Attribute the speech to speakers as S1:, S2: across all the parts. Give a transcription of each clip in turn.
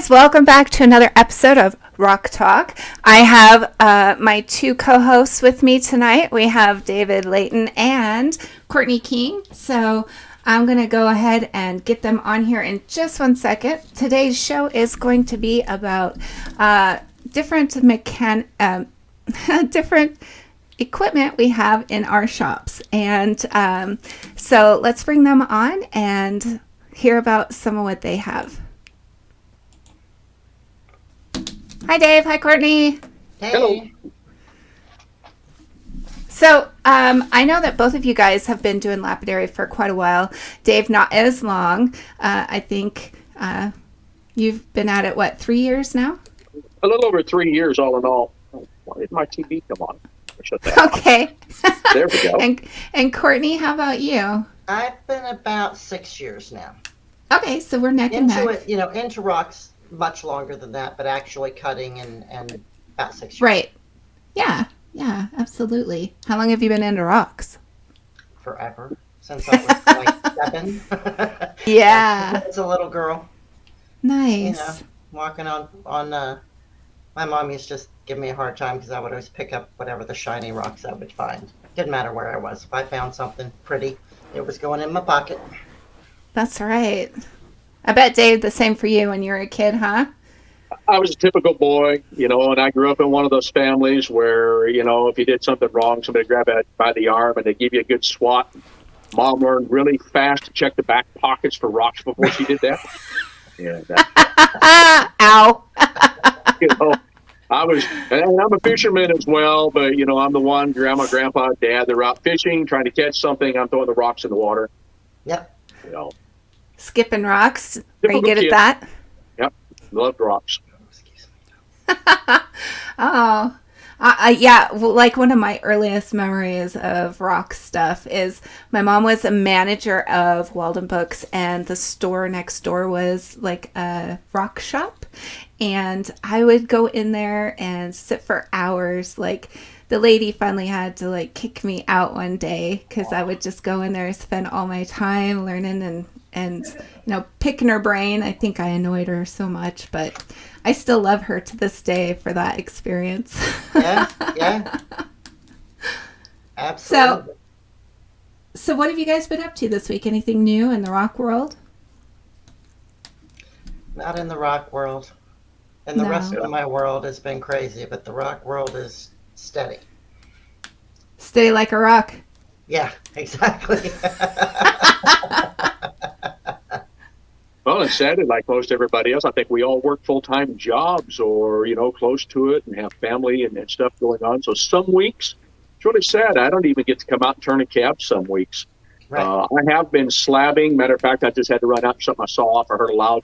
S1: guys, welcome back to another episode of Rock Talk. I have my two co-hosts with me tonight. We have David Leaton and Courtney King. So I'm going to go ahead and get them on here in just 1 second. Today's show is going to be about different different equipment we have in our shops. And so let's bring them on and hear about some of what they have. Hi, Dave. Hi, Courtney.
S2: Hey.
S3: Hello.
S1: So I know that both of you guys have been doing Lapidary for quite a while. Dave, not as long. I think you've been at it, 3 years now?
S3: A little over 3 years, all in all. Why did my TV come on? Shut that off.
S1: Okay.
S3: There we go.
S1: And Courtney, how about you?
S2: I've been about 6 years now.
S1: Okay, so we're neck and
S2: Into
S1: neck.
S2: it, into rocks much longer than that, but actually cutting and about 6 years.
S1: Right. Yeah, absolutely. How long have you been into rocks?
S2: Forever. Since I was like 7.
S1: Yeah.
S2: As a little girl.
S1: Nice.
S2: Walking on my mom used to just give me a hard time because I would always pick up whatever the shiny rocks I would find. Didn't matter where I was. If I found something pretty, it was going in my pocket.
S1: That's right. I bet, Dave, the same for you when you were a kid, huh?
S3: I was a typical boy, and I grew up in one of those families where, if you did something wrong, somebody grabbed you by the arm and they give you a good swat. Mom learned really fast to check the back pockets for rocks before she did that.
S1: Ow.
S3: And I'm a fisherman as well, but, I'm the one, grandma, grandpa, dad, they're out fishing, trying to catch something. I'm throwing the rocks in the water.
S2: Yep.
S1: Skipping rocks. Are you
S3: Typical
S1: good
S3: kid.
S1: at that?
S3: Yep. Loved rocks.
S1: Oh, yeah. Well, like one of my earliest memories of rock stuff is my mom was a manager of Walden Books, and the store next door was like a rock shop, and I would go in there and sit for hours. Like the lady finally had to kick me out one day because I would just go in there and spend all my time learning and picking her brain. I think I annoyed her so much, but I still love her to this day for that experience.
S2: Yeah. Absolutely.
S1: So what have you guys been up to this week? Anything new in the rock world?
S2: Not in the rock world. And the
S1: No.
S2: rest of my world has been crazy, but the rock world is steady.
S1: Steady like a rock.
S2: Yeah, exactly.
S3: Well, and sadly, like most everybody else, I think we all work full-time jobs or, close to it and have family and stuff going on. So some weeks, it's really sad. I don't even get to come out and turn a cab some weeks.
S2: Right.
S3: I have been slabbing. Matter of fact, I just had to run out and shut my saw off. I heard a loud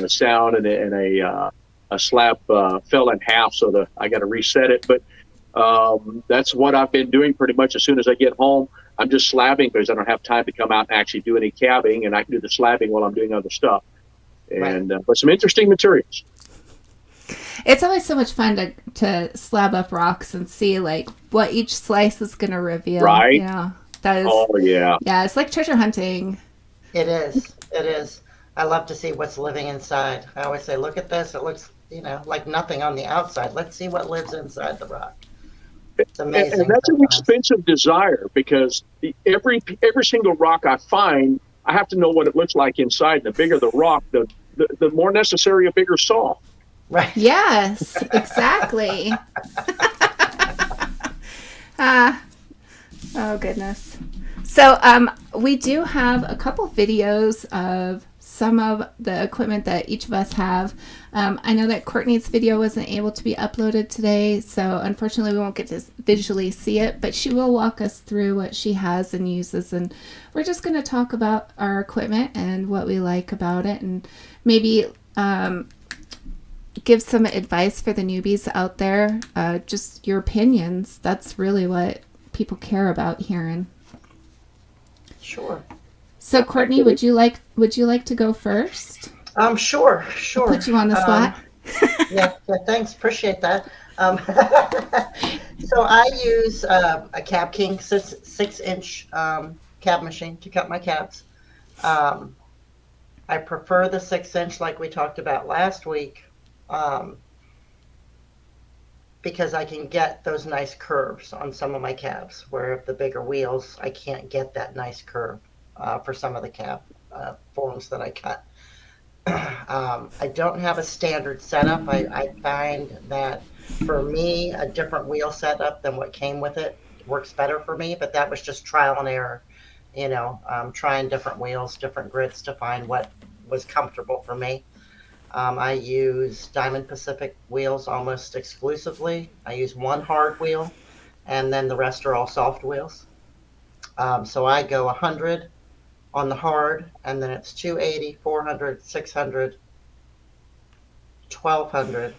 S3: sound and a slab fell in half, so I got to reset it. But that's what I've been doing pretty much as soon as I get home. I'm just slabbing because I don't have time to come out and actually do any cabbing, and I can do the slabbing while I'm doing other stuff. And but some interesting materials.
S1: It's always so much fun to slab up rocks and see what each slice is going to reveal.
S3: Right.
S1: That is.
S3: Oh yeah.
S1: Yeah, it's like treasure hunting.
S2: It is. I love to see what's living inside. I always say, look at this. It looks, like nothing on the outside. Let's see what lives inside the rock. It's amazing.
S3: And that's an expensive desire because every single rock I find, I have to know what it looks like inside. The bigger the rock, the more necessary a bigger saw.
S2: Right.
S1: Yes, exactly. Oh, goodness. So we do have a couple videos of some of the equipment that each of us have. I know that Courtney's video wasn't able to be uploaded today, so unfortunately we won't get to visually see it, but she will walk us through what she has and uses, and we're just going to talk about our equipment and what we like about it, and maybe give some advice for the newbies out there. Just your opinions. That's really what people care about hearing.
S2: Sure.
S1: So Courtney, would you like to go first?
S2: Sure.
S1: Put you on the spot.
S2: Yeah, thanks. Appreciate that. So I use a Cab King 6-inch cab machine to cut my cabs. I prefer the 6-inch like we talked about last week, um, because I can get those nice curves on some of my cabs, where the bigger wheels, I can't get that nice curve for some of the cab forms that I cut. I don't have a standard setup. I find that for me, a different wheel setup than what came with it works better for me, but that was just trial and error, trying different wheels, different grits to find what was comfortable for me. I use Diamond Pacific wheels almost exclusively. I use one hard wheel, and then the rest are all soft wheels. So I go 100 on the hard, and then it's 280, 400, 600, 1200,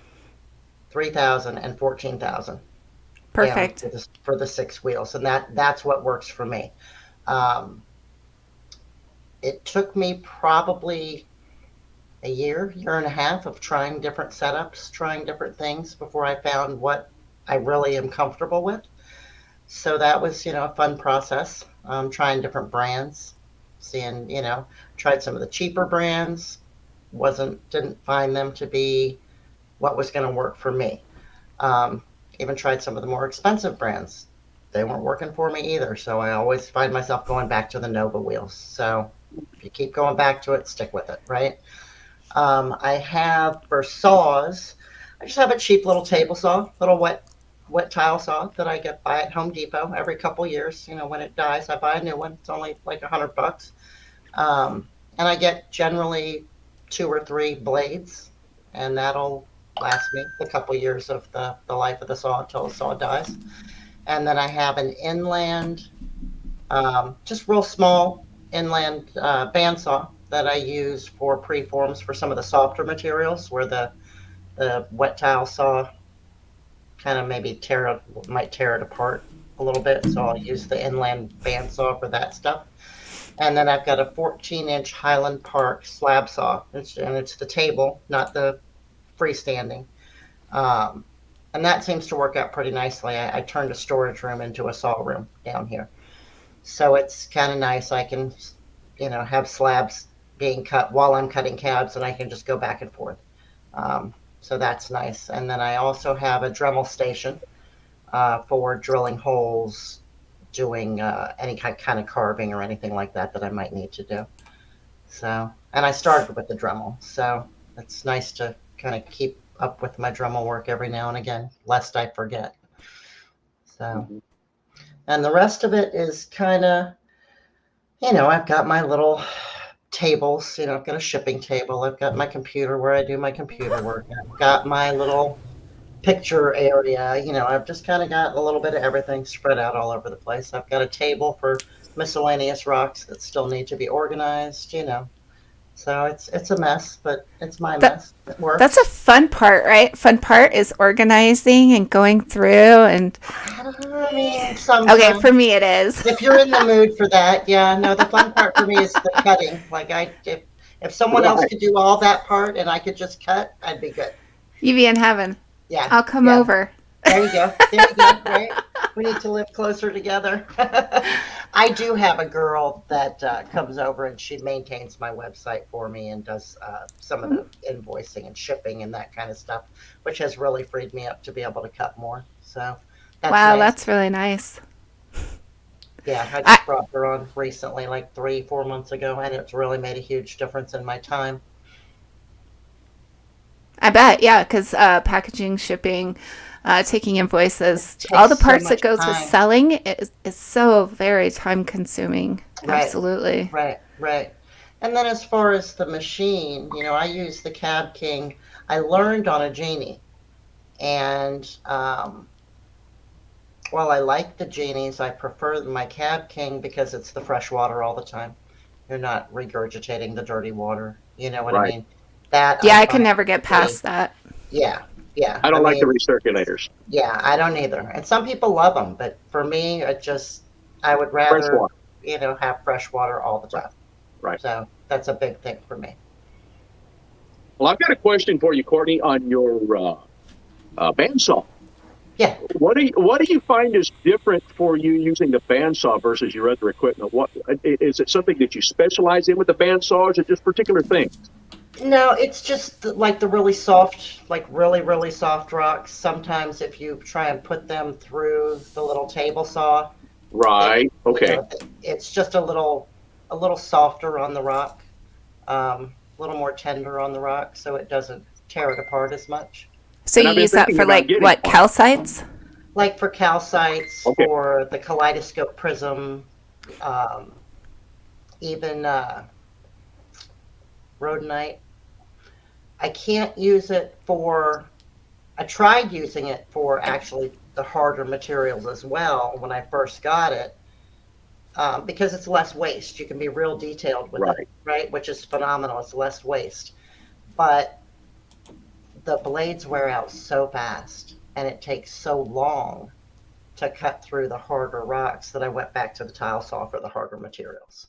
S2: 3000, and 14,000 down
S1: Perfect.
S2: for the 6 wheels, and that's what works for me. Um, it took me probably a year and a half of trying different setups, trying different things before I found what I really am comfortable with. So that was, a fun process. Trying different brands, seeing, tried some of the cheaper brands, didn't find them to be what was going to work for me. Um, Even tried some of the more expensive brands. They weren't working for me either. So I always find myself going back to the Nova wheels. So if you keep going back to it, stick with it, right? I have for saws, I just have a cheap little table saw, little wet tile saw that I get by at Home Depot every couple years. When it dies, I buy a new one. It's only like $100. Um, and I get generally 2 or 3 blades, and that'll last me a couple years of the life of the saw until the saw dies. And then I have an inland, just real small inland bandsaw that I use for preforms for some of the softer materials where the wet tile saw kind of might tear it apart a little bit. So I'll use the inland bandsaw for that stuff. And then I've got a 14-inch Highland Park slab saw, and it's the table, not the freestanding. Um, and that seems to work out pretty nicely. I turned a storage room into a saw room down here. So it's kind of nice. I can, have slabs being cut while I'm cutting cabs, and I can just go back and forth. So that's nice. And then I also have a Dremel station for drilling holes, doing any kind of carving or anything like that I might need to do. So, and I started with the Dremel, so it's nice to kind of keep up with my Dremel work every now and again, lest I forget. So,
S3: Mhm.
S2: and the rest of it is kind of, I've got my little tables. I've got a shipping table. I've got my computer where I do my computer work. I've got my little picture area. I've just kind of got a little bit of everything spread out all over the place. I've got a table for miscellaneous rocks that still need to be organized. So it's a mess, but it's my
S1: That
S2: mess. It
S1: that's a
S2: works.
S1: fun part, right? Fun part is organizing and going through and
S2: I mean,
S1: okay, for
S2: sometimes
S1: me it is.
S2: if you're in the mood for that, yeah. No, the fun part for me is the cutting. Like if someone else
S3: Right.
S2: could do all that part and I could just cut, I'd be good.
S1: You be in heaven.
S2: Yeah,
S1: I'll come
S2: yeah.
S1: over.
S2: There you go. There you go. Right? We need to live closer together. I do have a girl that comes over and she maintains my website for me and does some of the invoicing and shipping and that kind of stuff, which has really freed me up to be able to cut more. So that's
S1: Wow,
S2: nice.
S1: that's really nice.
S2: Yeah, I
S1: I
S2: just brought her on recently, like 3, 4 months ago, and it's really made a huge difference in my time.
S1: I bet, yeah, because packaging, shipping, taking
S2: It
S1: invoices, all
S2: takes
S1: the
S2: so
S1: parts that
S2: much
S1: goes with
S2: time.
S1: selling is so very time consuming.
S2: Right,
S1: Absolutely.
S2: right, right. And then as far as the machine, I use the Cab King. I learned on a Genie, and while I like the Genies, I prefer my Cab King because it's the fresh water all the time. You're not regurgitating the dirty water. You know what I
S3: Right.
S2: mean? That I
S1: Yeah, I can
S2: find
S1: never get
S2: to be,
S1: past that.
S2: yeah, yeah.
S3: I
S2: I
S3: don't like the
S2: mean,
S3: recirculators.
S2: yeah, I don't either. And some people love them, but for me, I would
S3: Fresh
S2: rather,
S3: water.
S2: have fresh water all the
S3: Right.
S2: time.
S3: Right.
S2: So that's a big thing for me.
S3: Well, I've got a question for you, Courtney, on your bandsaw.
S2: Yeah.
S3: What do you find is different for you using the bandsaw versus your other equipment? What is it, something that you specialize in with the bandsaw, or is it just particular things?
S2: No, it's just like the really soft, like really, really soft rocks. Sometimes if you try and put them through the little table saw, it,
S3: Right.
S2: you
S3: Okay.
S2: know, it's just a little softer on the rock, a little more tender on the rock, so it doesn't tear it apart as much.
S1: So
S3: And
S1: you
S3: I've been
S1: use that
S3: thinking
S1: for
S3: about
S1: like
S3: getting
S1: what,
S3: one.
S1: calcites?
S2: Like for calcites,
S3: Okay.
S2: for the kaleidoscope prism, um, even rhodonite. I can't use it for, I tried using it for actually the harder materials as well when I first got it, because it's less waste. You can be real detailed with it,
S3: Right.
S2: right? Which is phenomenal. It's less waste. But the blades wear out so fast and it takes so long to cut through the harder rocks that I went back to the tile saw for the harder materials.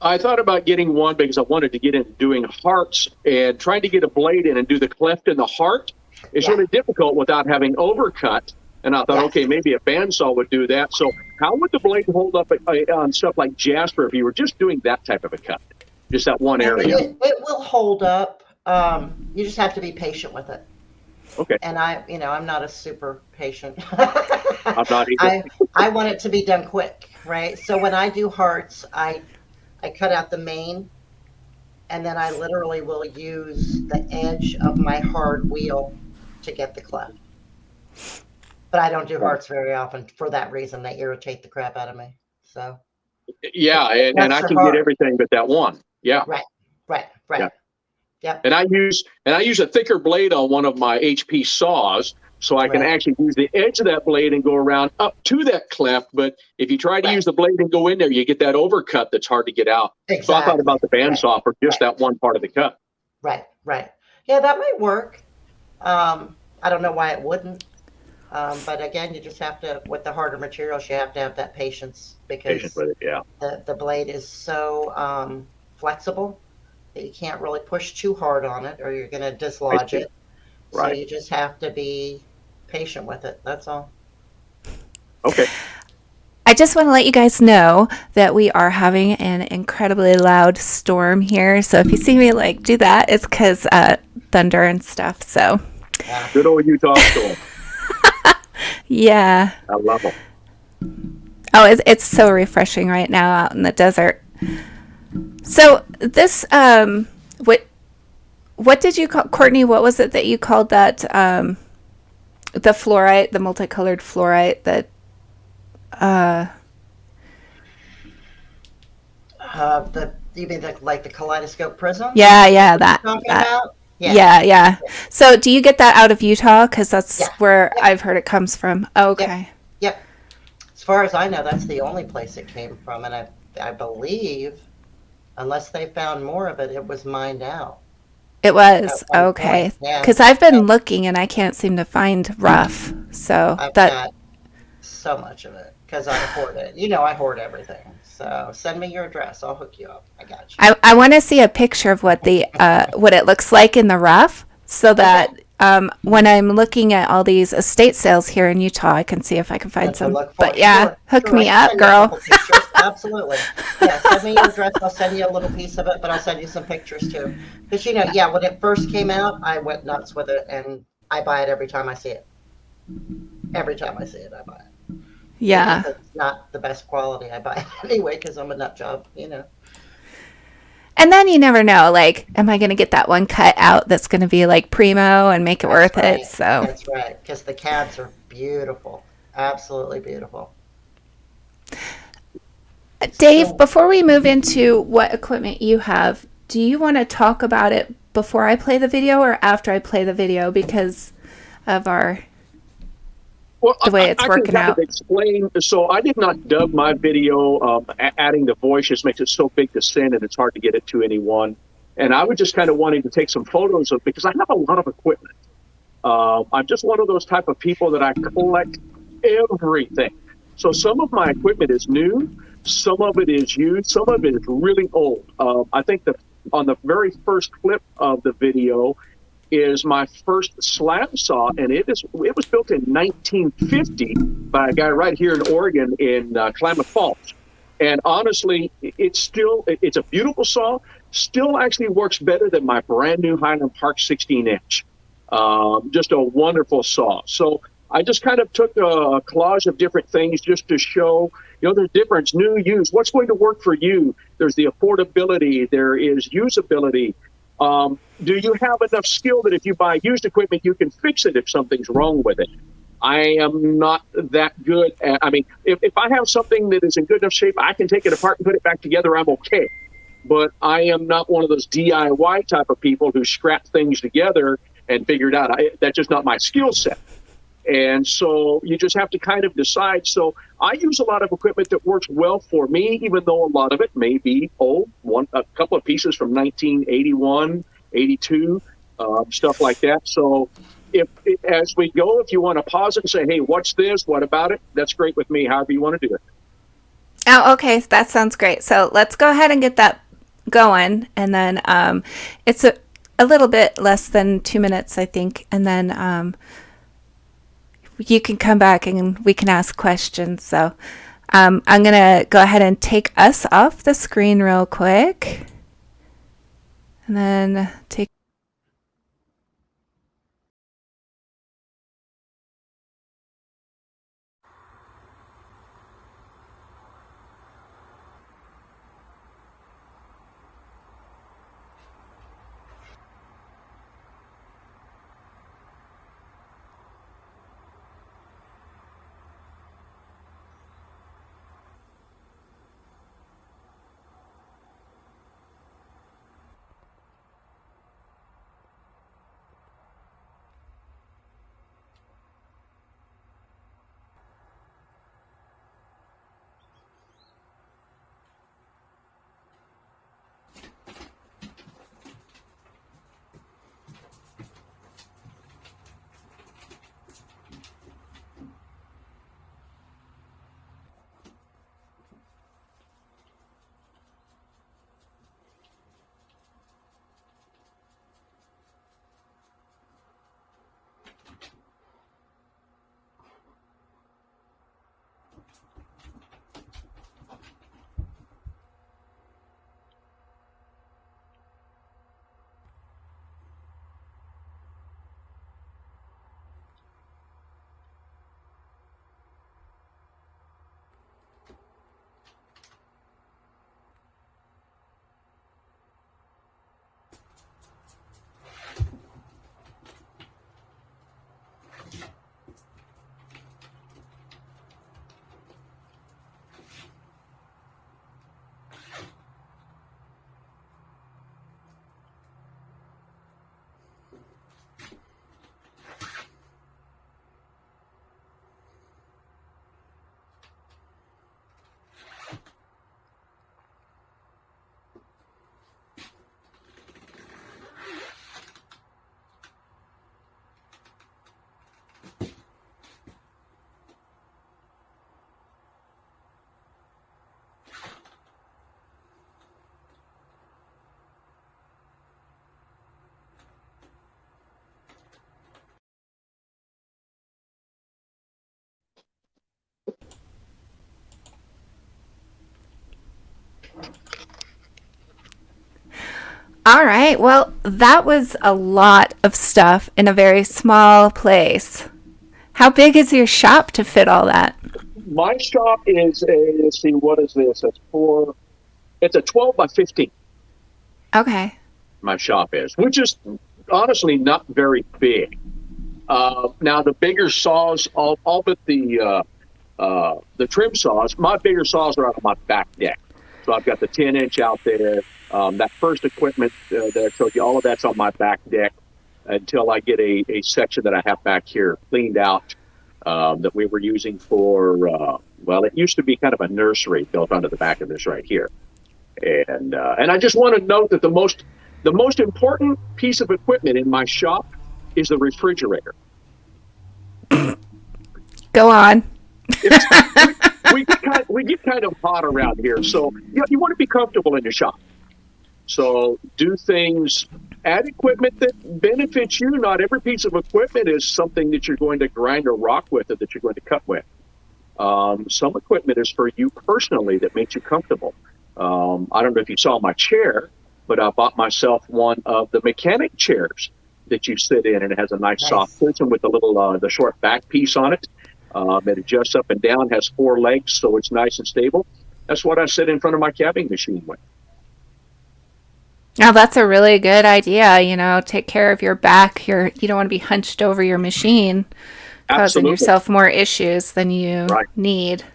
S3: I thought about getting one because I wanted to get into doing hearts, and trying to get a blade in and do the cleft in the heart is
S2: Yeah.
S3: really difficult without having overcut. And I thought,
S2: Yes.
S3: okay, maybe a bandsaw would do that. So how would the blade hold up on stuff like Jasper if you were just doing that type of a cut, just that one area?
S2: It will hold up. You just have to be patient with it.
S3: Okay.
S2: And I'm not a super patient.
S3: I'm not either.
S2: I want it to be done quick, right? So when I do hearts, I cut out the main, and then I literally will use the edge of my hard wheel to get the cleft. But I don't do hearts very often for that reason. They irritate the crap out of me. So
S3: Yeah, and
S2: that's
S3: I
S2: for
S3: can get
S2: hard.
S3: everything but that one. Yeah.
S2: Right, right,
S3: Yeah.
S2: right. Yep.
S3: And I use a thicker blade on one of my HP saws, so I can
S2: Right.
S3: actually use the edge of that blade and go around up to that cleft. But if you try to
S2: Right.
S3: use the blade and go in there, you get that overcut that's hard to get out.
S2: Exactly.
S3: So I thought about the
S2: Right.
S3: bandsaw for just
S2: Right.
S3: that one part of the cut.
S2: Right. Right. Yeah, that might work. I don't know why it wouldn't. But again, you just have to, with the harder materials, you have to have that patience
S3: Patient
S2: because
S3: with it, yeah.
S2: the blade is so flexible that you can't really push too hard on it or you're going to
S3: I
S2: dislodge
S3: see.
S2: it. So
S3: Right.
S2: you just have to be patient with it. That's all.
S3: Okay.
S1: I just want to let you guys know that we are having an incredibly loud storm here. So if you see me like do that, it's because thunder and stuff. So
S2: Yeah.
S3: Good old Utah storm.
S1: yeah.
S3: I love them.
S1: Oh, it's so refreshing right now out in the desert. So this what did you call, Courtney? What was it that you called that the fluorite, the multicolored fluorite that
S2: You mean like the kaleidoscope prism?
S1: yeah, that
S2: Talking
S1: that
S2: about?
S1: yeah. So do you get that out of Utah? Because that's
S2: Yeah.
S1: where
S2: Yep.
S1: I've heard it comes from. Okay.
S2: Yep. As far as I know, that's the only place it came from, and I believe, unless they found more of it, it was mined out
S1: It was
S2: at one
S1: okay.
S2: point. Yeah.
S1: Because I've been looking and I can't seem to find rough. So
S2: I've
S1: that
S2: got so much of it because I hoard it. You know, I hoard everything. So send me your address. I'll hook you up. I got you.
S1: I want to see a picture of what the what it looks like in the rough, so that when I'm looking at all these estate sales here in Utah, I can see if I can find
S2: What to
S1: some.
S2: look for.
S1: But yeah,
S2: Sure,
S1: hook
S2: sure. I
S1: me
S2: can
S1: up,
S2: send you a
S1: girl.
S2: couple pictures. Absolutely. Yeah, send me your address. I'll send you a little piece of it, but I'll send you some pictures too. Because yeah, when it first came out, I went nuts with it, and I buy it every time I see it. Every time I see it, I buy it.
S1: Yeah.
S2: Even if it's not the best quality, I buy it anyway because I'm a nut job,
S1: And then you never know, like, am I going to get that one cut out that's going to be like primo and make it worth
S2: right.
S1: it? So
S2: That's right, because the cabs are beautiful, absolutely beautiful.
S1: Dave,
S2: So-
S1: before we move into what equipment you have, do you want to talk about it before I play the video or after I play the video because of our
S3: Well,
S1: the way it's
S3: I
S1: working
S3: can kind
S1: out?
S3: of explain. So I did not dub my video. Adding the voice just makes it so big to send, and it's hard to get it to anyone. And I was just kind of wanting to take some photos of, because I have a lot of equipment. I'm just one of those type of people that I collect everything. So some of my equipment is new, some of it is used, some of it is really old. I think on the very first clip of the video, is my first slab saw, and it was built in 1950 by a guy right here in Oregon in Klamath Falls. And honestly, it's a beautiful saw. Still, actually works better than my brand new Highland Park 16-inch. Just a wonderful saw. So I just kind of took a collage of different things just to show, the difference, new, used, what's going to work for you. There's the affordability, there is usability. Do you have enough skill that if you buy used equipment, you can fix it if something's wrong with it? I am not that good at, if I have something that is in good enough shape, I can take it apart and put it back together, I'm okay. But I am not one of those DIY type of people who scrap things together and figure it out. That's just not my skill set. And so you just have to kind of decide. So I use a lot of equipment that works well for me, even though a lot of it may be old, a couple of pieces from 1981, 82, stuff like that. So as we go, if you want to pause it and say, hey, what's this? What about it? That's great with me, however you want to do it.
S1: Oh, okay. That sounds great. So let's go ahead and get that going. And then it's a little bit less than 2 minutes, I think. And then you can come back and we can ask questions. So I'm going to go ahead and take us off the screen real quick. And then take All right. Well, that was a lot of stuff in a very small place. How big is your shop to fit all that?
S3: My shop is let's see, what is this? It's a 12 by 15.
S1: Okay.
S3: My shop is, which is honestly not very big. Now the bigger saws, all but the trim saws, my bigger saws are out on my back deck. So I've got the 10-inch out there. That first equipment that I showed you, all of that's on my back deck until I get a section that I have back here cleaned out that we were using for, it used to be kind of a nursery built onto the back of this right here. And I just want to note that the most important piece of equipment in my shop is the refrigerator.
S1: Go on.
S3: We get kind of hot around here, so you want to be comfortable in your shop. So do things Add equipment that benefits you. Not every piece of equipment is something that you're going to grind or rock with or that you're going to cut with. Some equipment is for you personally that makes you comfortable. I don't know if you saw my chair, but I bought myself one of the mechanic chairs that you sit in, and it has a nice soft cushion with a little the short back piece on it. It adjusts up and down, has 4 legs, so it's nice and stable. That's what I sit in front of my cabbing machine with.
S1: Now that's a really good idea. Take care of your back. You don't want to be hunched over your machine, causing
S3: Absolutely.
S1: yourself more issues than you need.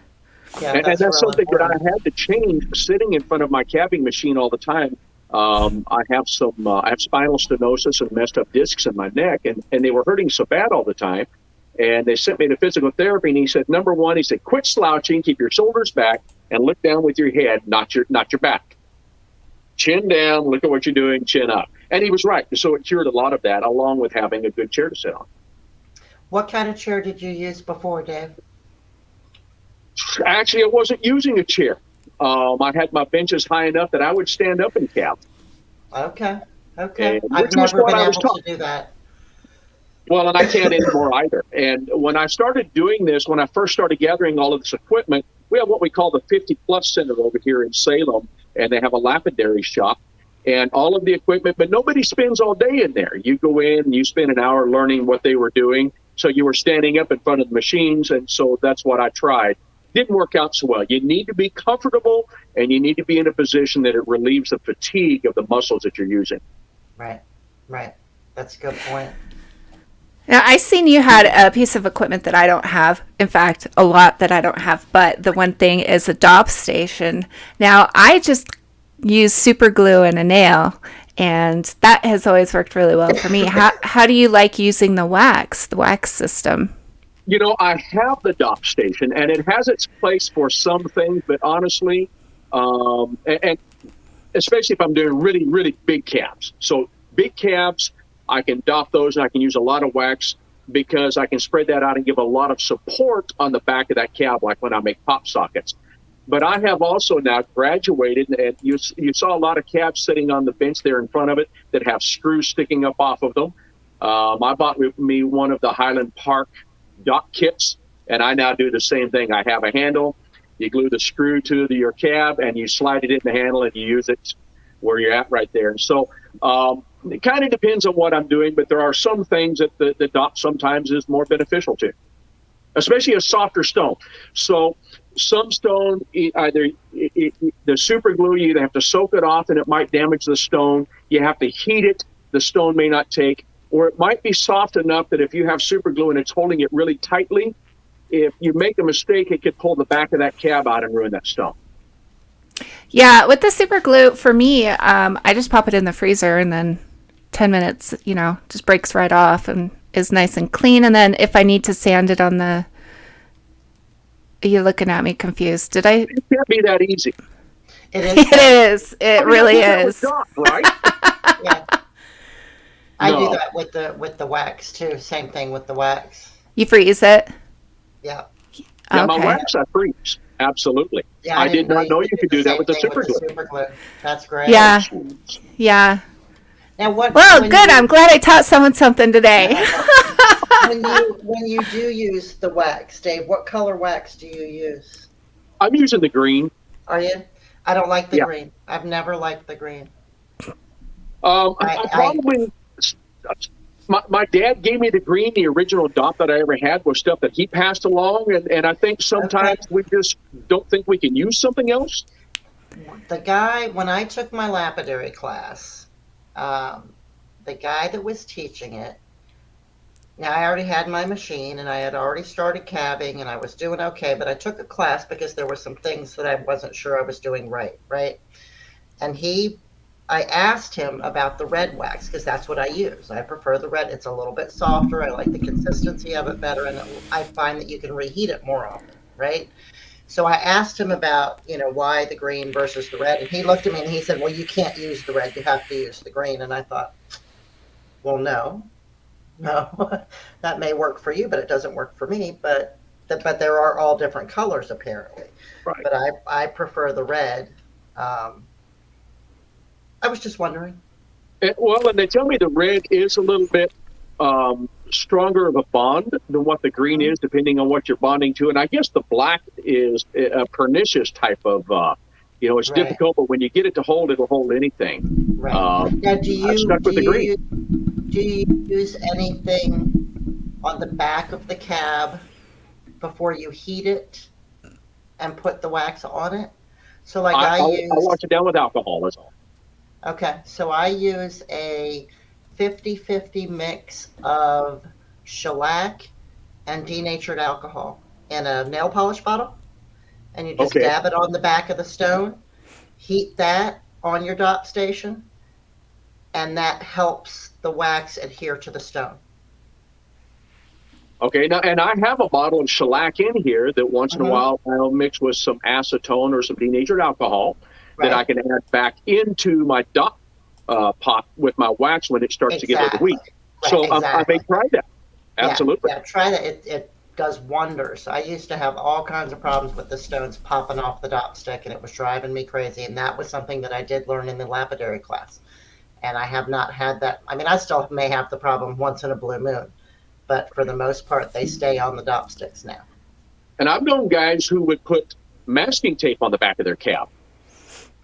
S2: Yeah,
S3: and that's
S2: really
S3: something
S2: important.
S3: that I had to change. Sitting in front of my cabbing machine all the time, I have spinal stenosis and messed up discs in my neck, and they were hurting so bad all the time. And they sent me to physical therapy, and he said, number one, he said, quit slouching, keep your shoulders back, and look down with your head, not your back. Chin down, look at what you're doing, chin up. And he was right. So it cured a lot of that, along with having a good chair to sit on.
S2: What kind of chair did you use before, Dave?
S3: Actually, I wasn't using a chair. I had my benches high enough that I would stand up and cab.
S2: Okay. I've
S3: Which was
S2: never
S3: what
S2: been
S3: I was
S2: able
S3: taught.
S2: to do that.
S3: Well, and I can't anymore either. And when I started doing this, when I first started gathering all of this equipment, we have what we call the 50 Plus Center over here in Salem, and they have a lapidary shop and all of the equipment, but nobody spends all day in there. You go in and you spend an hour learning what they were doing. So you were standing up in front of the machines, and so that's what I tried. Didn't work out so well. You need to be comfortable, and you need to be in a position that it relieves the fatigue of the muscles that you're using.
S2: Right. That's a good point.
S1: Now, I seen you had a piece of equipment that I don't have. In fact, a lot that I don't have. But the one thing is a DOP station. Now, I just use super glue and a nail, and that has always worked really well for me. How do you like using the wax system?
S3: I have the DOP station, and it has its place for some things, but honestly, and especially if I'm doing really, really big cabs. So big cabs, I can DOP those, and I can use a lot of wax because I can spread that out and give a lot of support on the back of that cab, like when I make pop sockets. But I have also now graduated, and you saw a lot of cabs sitting on the bench there in front of it that have screws sticking up off of them. I bought me one of the Highland Park DOP kits, and I now do the same thing. I have a handle. You glue the screw to your cab, and you slide it in the handle, and you use it where you're at right there. And so it kind of depends on what I'm doing, but there are some things that the DOP sometimes is more beneficial to, especially a softer stone. So some stone, the super glue, you either have to soak it off and it might damage the stone. You have to heat it. The stone may not take, or it might be soft enough that if you have super glue and it's holding it really tightly, if you make a mistake, it could pull the back of that cab out and ruin that stone.
S1: Yeah, with the super glue, for me, I just pop it in the freezer, and then 10 minutes, just breaks right off and is nice and clean. And then if I need to sand it on the... You're looking at me confused. Did I?
S3: It can't be that easy.
S2: It is.
S1: It is. It really is.
S3: DOP, right?
S2: Yeah. I do
S3: No.
S2: that with the wax too. Same thing with the wax.
S1: You freeze it?
S2: Yeah.
S3: Yeah, my
S1: Okay.
S3: wax I freeze. Absolutely.
S2: Yeah,
S3: I did not know you could do that with the
S2: same
S3: super
S2: thing
S3: glue.
S2: super glue. That's great.
S1: Yeah. Yeah.
S2: Now what?
S1: Well,
S2: when
S1: good.
S2: you-
S1: I'm glad I taught someone something today.
S2: when you do use the wax, Dave, what color wax do you use?
S3: I'm using the green.
S2: Are you? I don't like the
S3: Yeah.
S2: green. I've never liked the green.
S3: I probably. My dad gave me the green. The original DOP that I ever had was stuff that he passed along, and I think sometimes we just don't think we can use something else.
S2: The guy, when I took my lapidary class, the guy that was teaching it, now I already had my machine and I had already started cabbing and I was doing okay, but I took a class because there were some things that I wasn't sure I was doing right? And I asked him about the red wax because that's what I use. I prefer the red. It's a little bit softer. I like the consistency of it better, and I find that you can reheat it more often, right? So I asked him about, why the green versus the red, and he looked at me and he said, well, you can't use the red. You have to use the green. And I thought, well, no, that may work for you, but it doesn't work for me. But there are all different colors apparently.
S3: Right.
S2: But I prefer the red. I was just wondering.
S3: And they tell me the red is a little bit stronger of a bond than what the green is, depending on what you're bonding to. And I guess the black is a pernicious type of, it's
S2: Right.
S3: difficult, but when you get it to hold, it'll hold anything.
S2: Right. Now,
S3: I'm stuck with the green.
S2: do you use anything on the back of the cab before you heat it and put the wax on it? So like
S3: I wash it down with alcohol, that's all.
S2: Okay, so I use a 50-50 mix of shellac and denatured alcohol in a nail polish bottle. And you just
S3: Okay.
S2: dab it on the back of the stone, heat that on your dop station, and that helps the wax adhere to the stone.
S3: Okay, now, and I have a bottle of shellac in here that once in a while I'll mix with some acetone or some denatured alcohol that I can add back into my dot pot with my wax when it starts to get a little weak.
S2: Right,
S3: So I may try that. Absolutely.
S2: Yeah, try that. It does wonders. I used to have all kinds of problems with the stones popping off the dop stick, and it was driving me crazy. And that was something that I did learn in the lapidary class. And I have not had that. I mean, I still may have the problem once in a blue moon, but for the most part, they stay on the dop sticks now.
S3: And I've known guys who would put masking tape on the back of their cab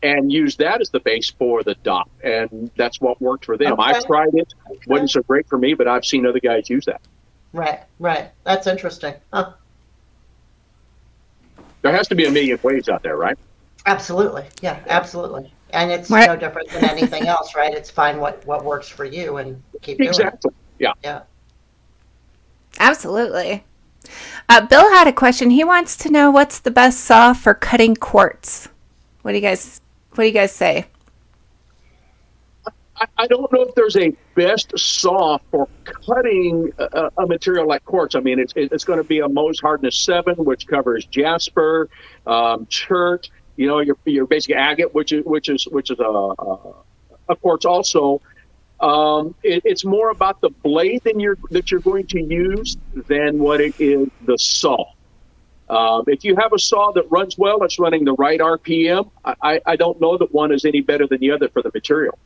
S3: and use that as the base for the dop. And that's what worked for them.
S2: Okay.
S3: I tried it. Wasn't so great for me, but I've seen other guys use that.
S2: Right. That's interesting. Huh.
S3: There has to be a million ways out there, right?
S2: Absolutely. Yeah, absolutely. And it's no different than anything else, right? It's find what works for you and keep doing it.
S3: Exactly. Yeah.
S2: Yeah.
S1: Absolutely. Bill had a question. He wants to know what's the best saw for cutting quartz. What do you guys say?
S3: I don't know if there's a best saw for cutting a material like quartz. I mean, it's going to be a Mohs hardness 7, which covers jasper, chert. Your basic agate, which is a quartz also. It's more about the blade that you're going to use than what it is the saw. If you have a saw that runs well, it's running the right RPM. I don't know that one is any better than the other for the material.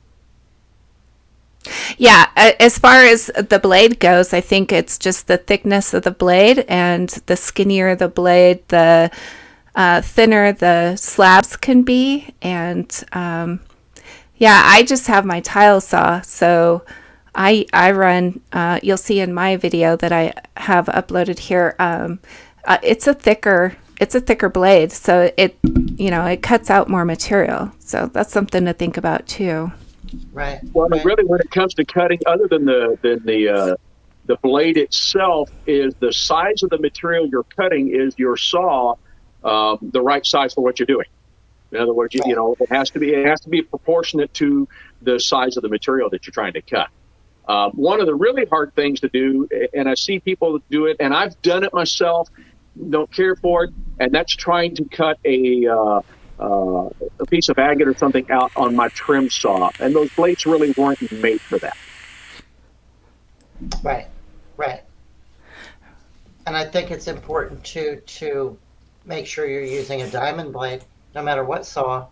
S1: Yeah, as far as the blade goes, I think it's just the thickness of the blade, and the skinnier the blade, the thinner the slabs can be. And I just have my tile saw, so I run. You'll see in my video that I have uploaded here. It's a thicker blade, so it cuts out more material. So that's something to think about too.
S2: Right.
S3: Well, really, when it comes to cutting, other than the blade itself, is the size of the material you're cutting. Is your saw the right size for what you're doing? In other words, it has to be proportionate to the size of the material that you're trying to cut. One of the really hard things to do, and I see people do it, and I've done it myself, don't care for it, and that's trying to cut a piece of agate or something out on my trim saw, and those blades really weren't made for that.
S2: Right. And I think it's important to make sure you're using a diamond blade, no matter what saw.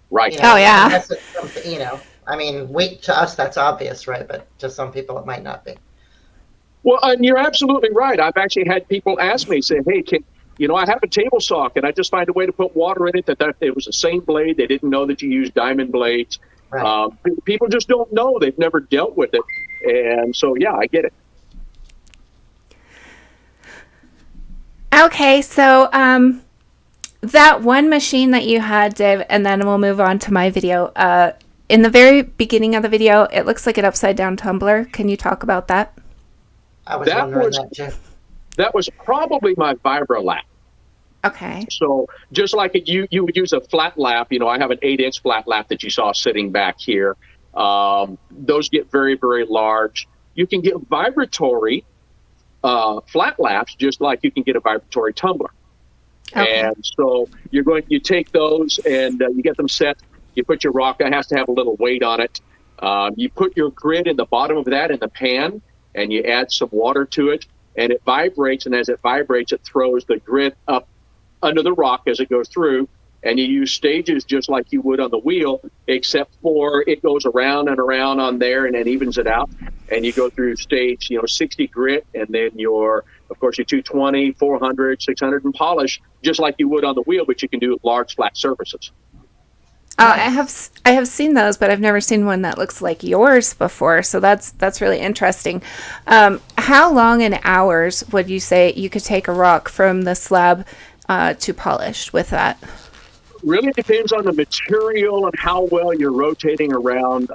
S3: Right.
S1: Oh yeah.
S2: Unless it's something, I mean, to us that's obvious, right? But to some people it might not be.
S3: Well, and you're absolutely right. I've actually had people ask me, say, "Hey, I have a table saw. Can I just find a way to put water in it that it was the same blade?" They didn't know that you use diamond blades.
S2: Right.
S3: People just don't know. They've never dealt with it. And so, yeah, I get it.
S1: Okay, so that one machine that you had, Dave, and then we'll move on to my video. In the very beginning of the video, it looks like an upside down tumbler. Can you talk about that?
S2: I was wondering that too.
S3: That was probably my vibra lap.
S1: Okay.
S3: So just like you would use a flat lap, I have an 8-inch flat lap that you saw sitting back here. Those get very, very large. You can get vibratory flat laps just like you can get a vibratory tumbler. Okay. And so you take those and you get them set. You put your rock, that has to have a little weight on it. You put your grid in the bottom of that in the pan, and you add some water to it, and it vibrates. And as it vibrates, it throws the grid up under the rock as it goes through. and you use stages just like you would on the wheel, except for it goes around and around on there and then evens it out. And you go through stage, 60 grit, and then of course, your 220, 400, 600 and polish, just like you would on the wheel, but you can do with large flat surfaces.
S1: I have seen those, but I've never seen one that looks like yours before. So that's really interesting. How long in hours would you say you could take a rock from the slab to polished with that?
S3: Really depends on the material and how well you're rotating around.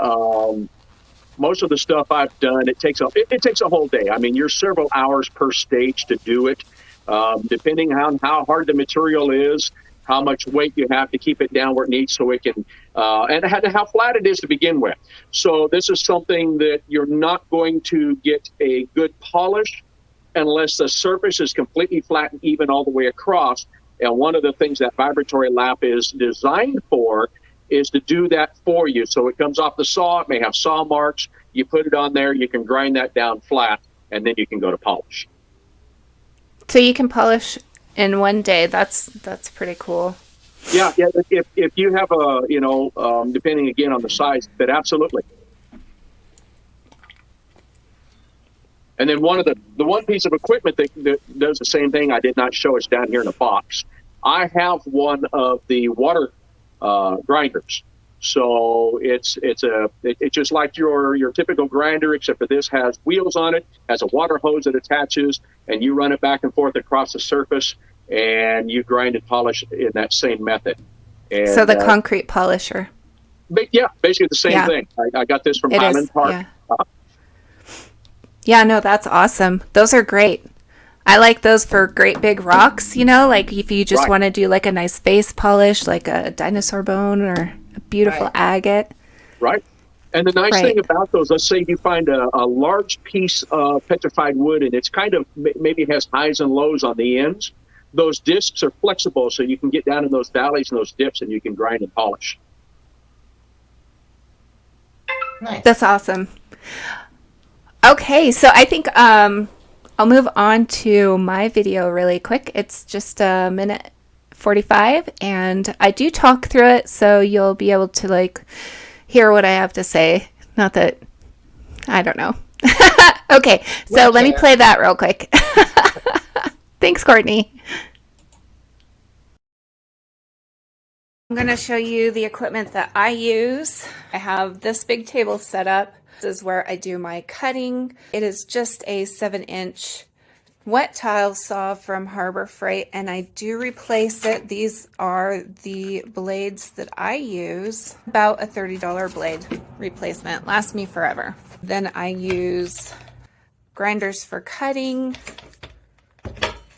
S3: Most of the stuff I've done, it takes a whole day. I mean, you're several hours per stage to do it, depending on how hard the material is, how much weight you have to keep it down where it needs so it can, and how flat it is to begin with. So this is something that you're not going to get a good polish unless the surface is completely flat and even all the way across. And one of the things that vibratory lap is designed for is to do that for you. So it comes off the saw, it may have saw marks, you put it on there, you can grind that down flat, and then you can go to polish.
S1: So you can polish in one day. That's pretty cool.
S3: Yeah. If you have depending again on the size, but absolutely. And then the one piece of equipment that does the same thing, I did not show us down here in the box. I have one of the water grinders. So it's just like your typical grinder, except for this has wheels on it, has a water hose that attaches, and you run it back and forth across the surface, and you grind and polish in that same method. And,
S1: so the concrete polisher.
S3: Yeah, basically the same thing. I got this from Highland Park.
S1: Yeah. Yeah, no, that's awesome. Those are great. I like those for great big rocks, like if you just want to do like a nice face polish, like a dinosaur bone or a beautiful agate.
S3: Right. And the nice thing about those, let's say you find a large piece of petrified wood and it's kind of, maybe it has highs and lows on the ends. Those discs are flexible, so you can get down in those valleys and those dips and you can grind and polish.
S1: Nice. That's awesome. Okay, so I think I'll move on to my video really quick. It's just a minute 45, and I do talk through it, so you'll be able to hear what I have to say. Not that I don't know. Okay, so let me play that real quick. Thanks, Courtney. I'm going to show you the equipment that I use. I have this big table set up. This is where I do my cutting. It is just a 7-inch wet tile saw from Harbor Freight, and I do replace it. These are the blades that I use. About a $30 blade replacement. Lasts me forever. Then I use grinders for cutting.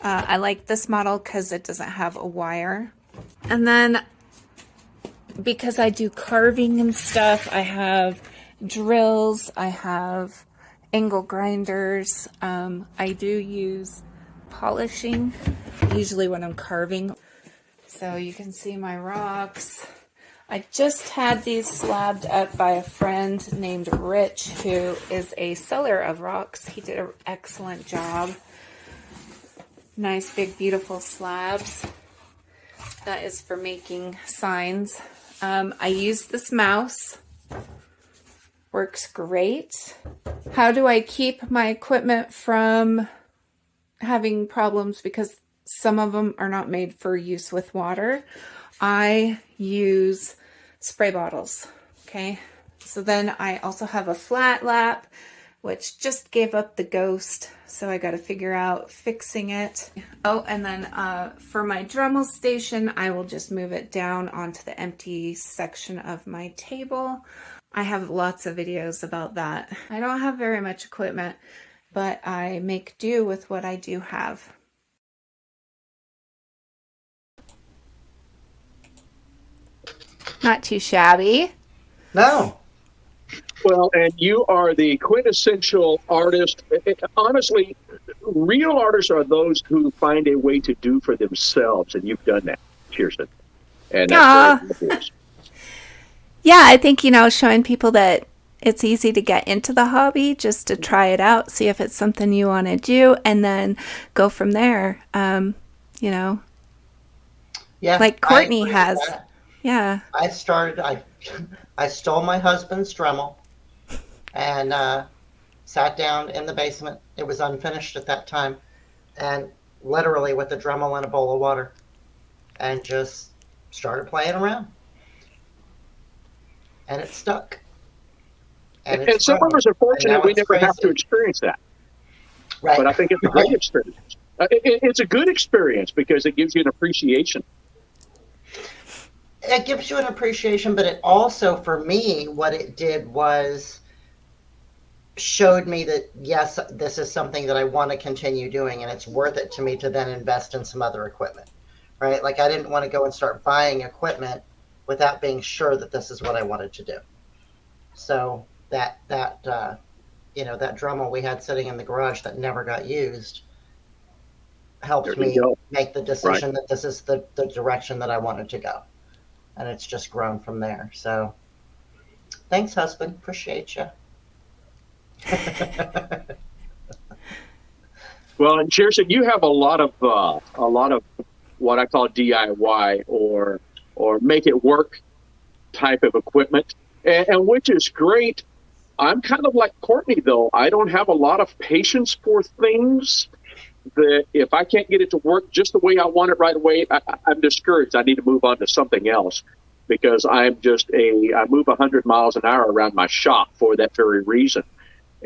S1: I like this model because it doesn't have a wire. And then because I do carving and stuff, I have drills, I have angle grinders. I do use polishing, usually when I'm carving. So you can see my rocks. I just had these slabbed up by a friend named Rich, who is a seller of rocks. He did an excellent job. Nice, big, beautiful slabs. That is for making signs. I use this mouse. Works great. How do I keep my equipment from having problems? Because some of them are not made for use with water. I use spray bottles. Okay. So then I also have a flat lap, which just gave up the ghost. So I got to figure out fixing it. Oh, and then for my Dremel station, I will just move it down onto the empty section of my table. I have lots of videos about that. I don't have very much equipment, but I make do with what I do have. Not too shabby.
S2: No.
S3: Well, and you are the quintessential artist. Honestly, real artists are those who find a way to do for themselves, and you've done that, Kirsten. And that's very obvious.
S1: Yeah, I think, showing people that it's easy to get into the hobby, just to try it out, see if it's something you want to do, and then go from there,
S2: Yeah,
S1: like
S2: I
S1: Courtney
S2: agree with
S1: has.
S2: that.
S1: Yeah.
S2: I stole my husband's Dremel and sat down in the basement. It was unfinished at that time, and literally with the Dremel and a bowl of water, and just started playing around, and it stuck, and it's
S3: And some of
S2: grown,
S3: us are
S2: and
S3: fortunate
S2: now
S3: we
S2: it's
S3: never have to
S2: crazy.
S3: experience that.
S2: Right,
S3: But I think it's a great
S2: right.
S3: experience. It's a good experience because it gives you an appreciation.
S2: It gives you an appreciation, but it also, for me, what it did was showed me that yes, this is something that I want to continue doing, and it's worth it to me to then invest in some other equipment, right? Like I didn't want to go and start buying equipment without being sure that this is what I wanted to do. So that Dremel we had sitting in the garage that never got used
S3: There
S2: helped
S3: you
S2: me
S3: go.
S2: make the
S3: Right.
S2: decision that this is the direction that I wanted to go, and it's just grown from there. So thanks, husband. Appreciate you.
S3: Well, and Kirsten, you have a lot of what I call DIY or make it work type of equipment, and which is great. I'm kind of like Courtney, though. I don't have a lot of patience for things that if I can't get it to work just the way I want it right away, I'm discouraged. I need to move on to something else because I move 100 miles an hour around my shop for that very reason.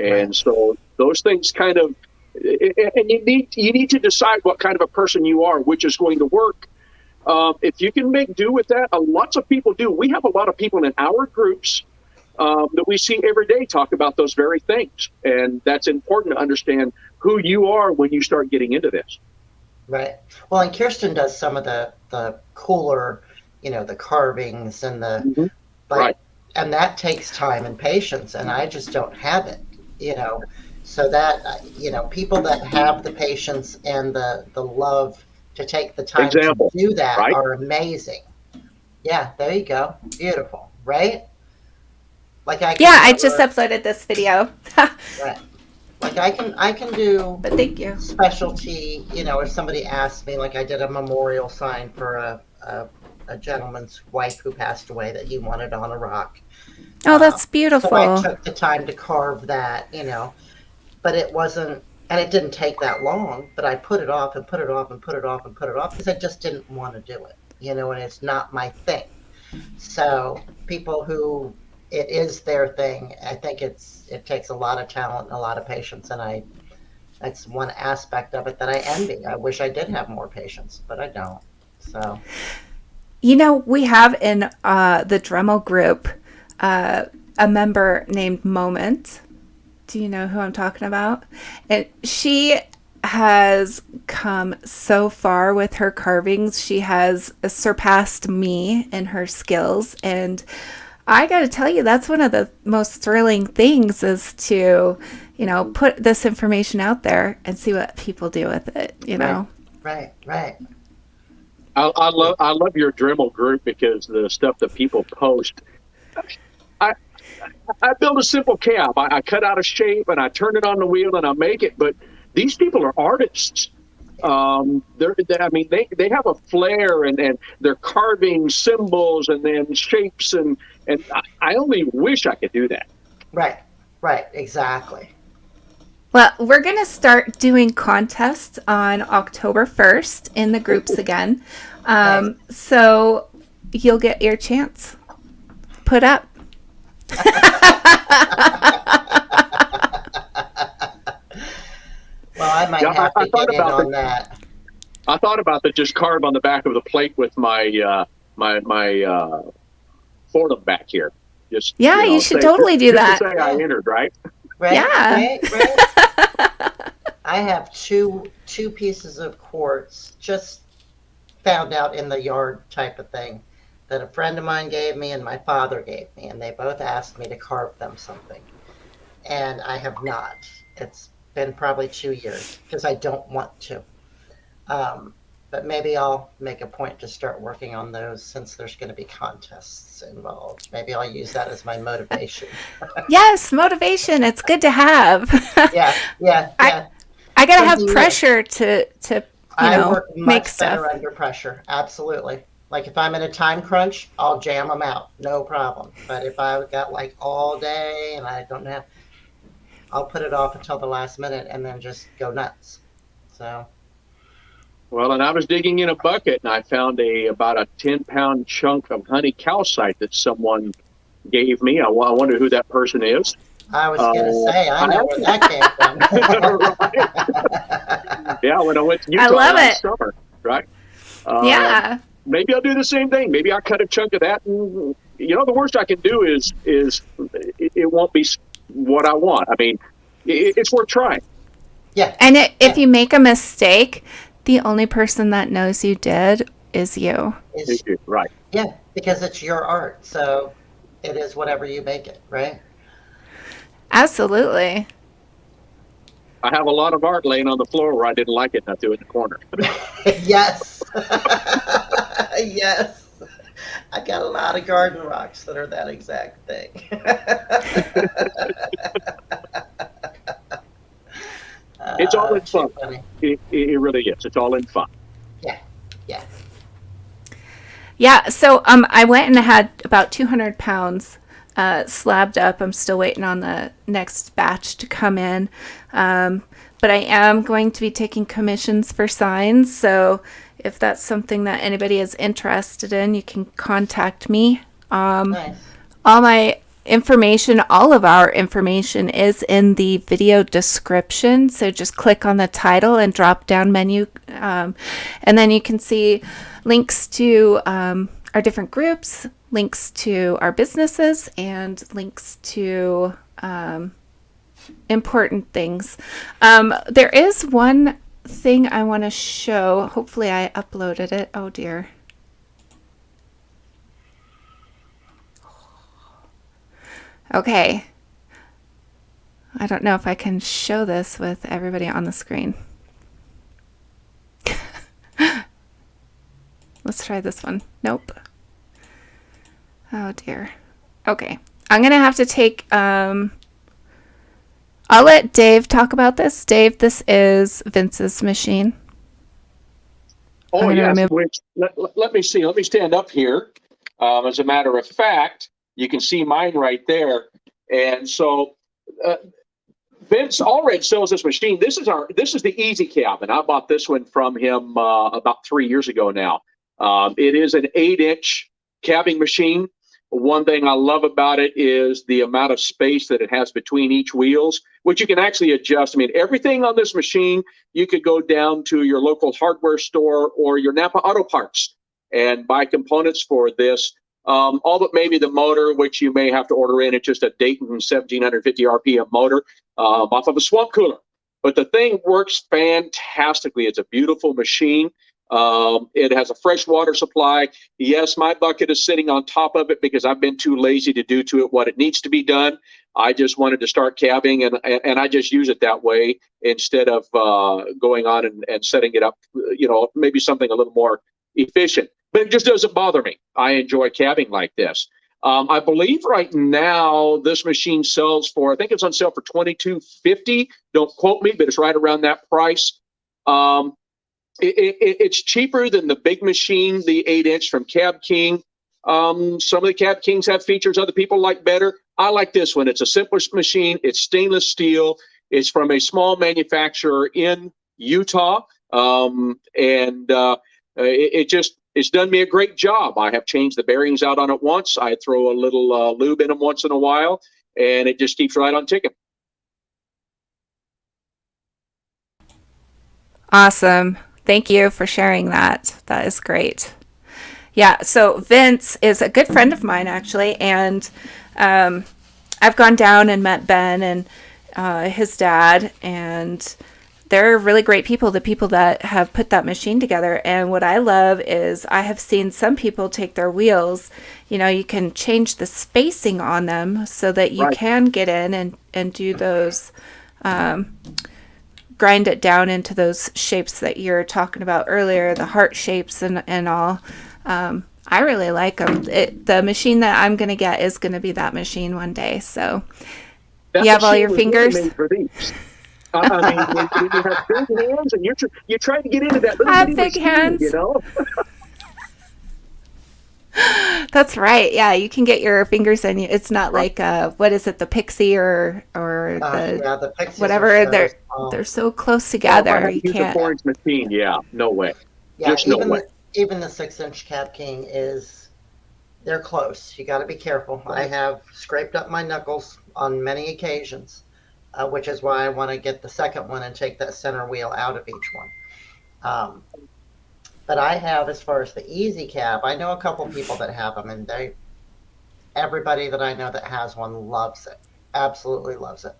S2: Right.
S3: And so those things kind of, and you need to decide what kind of a person you are, which is going to work. If you can make do with that, lots of people do. We have a lot of people in our groups that we see every day talk about those very things. And that's important to understand who you are when you start getting into this.
S2: Right. Well, and Kirsten does some of the cooler, the carvings and
S3: Mhm. Right.
S2: but and that takes time and patience, and I just don't have it, So that people that have the patience and the love to take the time to
S3: Example.
S2: do that
S3: Right.
S2: are amazing. Yeah, there you go. Beautiful, right? Like I
S1: Yeah,
S2: can
S1: I just
S2: never,
S1: uploaded this video.
S2: right. Like I can do
S1: But thank you.
S2: specialty, if somebody asked me, like I did a memorial sign for a gentleman's wife who passed away that he wanted on a rock.
S1: Oh, that's
S2: So I
S1: beautiful.
S2: took the time to carve that, but it wasn't, and it didn't take that long, but I put it off and put it off and put it off and put it off because I just didn't want to do it, and it's not my thing. So people who it is their thing, I think it takes a lot of talent and a lot of patience, and that's one aspect of it that I envy. I wish I did have more patience, but I don't. So
S1: We have in the Dremel group a member named Moment. Do you know who I'm talking about? And she has come so far with her carvings. She has surpassed me in her skills. And I got to tell you, that's one of the most thrilling things is to, put this information out there and see what people do with it,
S2: right, right.
S3: I love your Dremel group because the stuff that people post. I, I build a simple cab. I cut out a shape and I turn it on the wheel and I make it. But these people are artists. I mean, they have a flair and they're carving symbols and then shapes and I only wish I could do that.
S2: Right, right, exactly.
S1: Well, we're going to start doing contests on October 1st in the groups again.
S2: Nice.
S1: So you'll get your chance. Put up.
S2: Well, I might
S3: Yeah,
S2: have
S3: I
S2: to
S3: thought
S2: get in
S3: about
S2: on
S3: that.
S2: that.
S3: I thought about that. Just carve on the back of the plate with my Fordham back here. Just
S1: Yeah, you should
S3: say
S1: totally do
S3: just to
S1: that.
S3: say I
S2: Yeah,
S3: entered, right?
S2: right,
S1: Yeah.
S2: right, right. I have two pieces of quartz just found out in the yard type of thing that a friend of mine gave me and my father gave me, and they both asked me to carve them something. And I have not. It's been probably 2 years because I don't want to. Um, but maybe I'll make a point to start working on those since there's going to be contests involved. Maybe I'll use that as my motivation.
S1: Yes, motivation. It's good to have.
S2: Yeah, yeah,
S1: I
S2: yeah.
S1: I gotta have
S2: Something new.
S1: pressure to
S2: I work
S1: make
S2: much
S1: stuff.
S2: better under pressure. Absolutely. Like if I'm in a time crunch, I'll jam them out, no problem. But if I've got like all day and I don't have, I'll put it off until the last minute and then just go nuts. So,
S3: Well, and I was digging in a bucket and I found about a 10-pound chunk of honey calcite that someone gave me. I wonder who that person is.
S2: I was gonna say, I
S3: I
S2: know where that came from.
S3: right? Yeah, when I went to
S1: I
S3: Utah
S1: love
S3: last
S1: it.
S3: summer, right?
S1: Yeah.
S3: Maybe I'll do the same thing. Maybe I'll cut a chunk of that. And, the worst I can do is it won't be what I want. I mean, it's worth trying.
S2: Yeah,
S1: And if
S2: yeah.
S1: you make a mistake, the only person that knows you did is you.
S2: Is
S3: Right.
S2: yeah, because it's your art, so it is whatever you make it, right?
S1: Absolutely.
S3: I have a lot of art laying on the floor where I didn't like it and I threw it in the corner.
S2: Yes. Yes. I got a lot of garden rocks that are that exact thing.
S3: It's all in
S2: Too
S3: fun.
S2: funny.
S3: It really is. It's all in fun.
S2: Yeah, yeah.
S1: Yeah, so I went and had about 200 pounds slabbed up. I'm still waiting on the next batch to come in. But I am going to be taking commissions for signs. So if that's something that anybody is interested in, you can contact me.
S2: Nice.
S1: All my information, all of our information is in the video description. So just click on the title and drop down menu. And then you can see links to our different groups, links to our businesses, and links to important things. There is one thing I want to show. Hopefully I uploaded it. Oh dear. Okay. I don't know if I can show this with everybody on the screen. Let's try this one. Nope. Oh dear. Okay. I'm going to have to take, I'll let Dave talk about this. Dave, this is Vince's machine.
S3: Oh, yes. Let me see. Let me stand up here. As a matter of fact, you can see mine right there. And so Vince already sells this machine. This is the Easy Cab, and I bought this one from him about 3 years ago now. It is an 8-inch cabbing machine. One thing I love about it is the amount of space that it has between each wheels, which you can actually adjust. I mean, everything on this machine, you could go down to your local hardware store or your Napa Auto Parts and buy components for this. All but maybe the motor, which you may have to order in. It's just a Dayton 1750 RPM motor off of a swamp cooler. But the thing works fantastically. It's a beautiful machine. It has a fresh water supply. Yes, my bucket is sitting on top of it because I've been too lazy to do to it what it needs to be done. I just wanted to start cabbing, and I just use it that way instead of going on and setting it up, maybe something a little more efficient. But it just doesn't bother me. I enjoy cabbing like this. I believe right now this machine sells for, I think it's on sale for $22.50. Don't quote me, but it's right around that price. It's cheaper than the big machine, the 8-inch from Cab King. Some of the Cab Kings have features other people like better. I like this one. It's a simpler machine. It's stainless steel. It's from a small manufacturer in Utah. It's done me a great job. I have changed the bearings out on it once. I throw a little lube in them once in a while, and it just keeps right on ticking.
S1: Awesome. Thank you for sharing that. That is great. Yeah, so Vince is a good friend of mine, actually, and I've gone down and met Ben and his dad, and they're really great people, the people that have put that machine together. And what I love is I have seen some people take their wheels, you can change the spacing on them so that you can get in and do those, grind it down into those shapes that you're talking about earlier, the heart shapes and all. I really like them. The machine that I'm going to get is going to be that machine one day. So
S3: That
S1: you have all
S3: machine
S1: your
S3: was really
S1: fingers.
S3: made for these. I mean, when you have big hands and you're trying to get into that little
S1: I have
S3: bitty
S1: big
S3: machine,
S1: hands.
S3: you know?
S1: That's right. Yeah, you can get your fingers in. It's not like what is it, the Pixie or
S2: The Pixies
S1: whatever.
S2: are so
S1: They're
S2: small.
S1: so close
S3: Oh, if I
S1: together.
S3: had to
S1: You
S3: use a
S1: can't.
S3: 4-inch machine, yeah, no way.
S2: Yeah,
S3: Just no way.
S2: even the 6-inch Cab King they're close. You got to be careful. I have scraped up my knuckles on many occasions, which is why I want to get the second one and take that center wheel out of each one. But I have, as far as the Easy Cab, I know a couple people that have them, and everybody that I know that has one loves it. Absolutely loves it.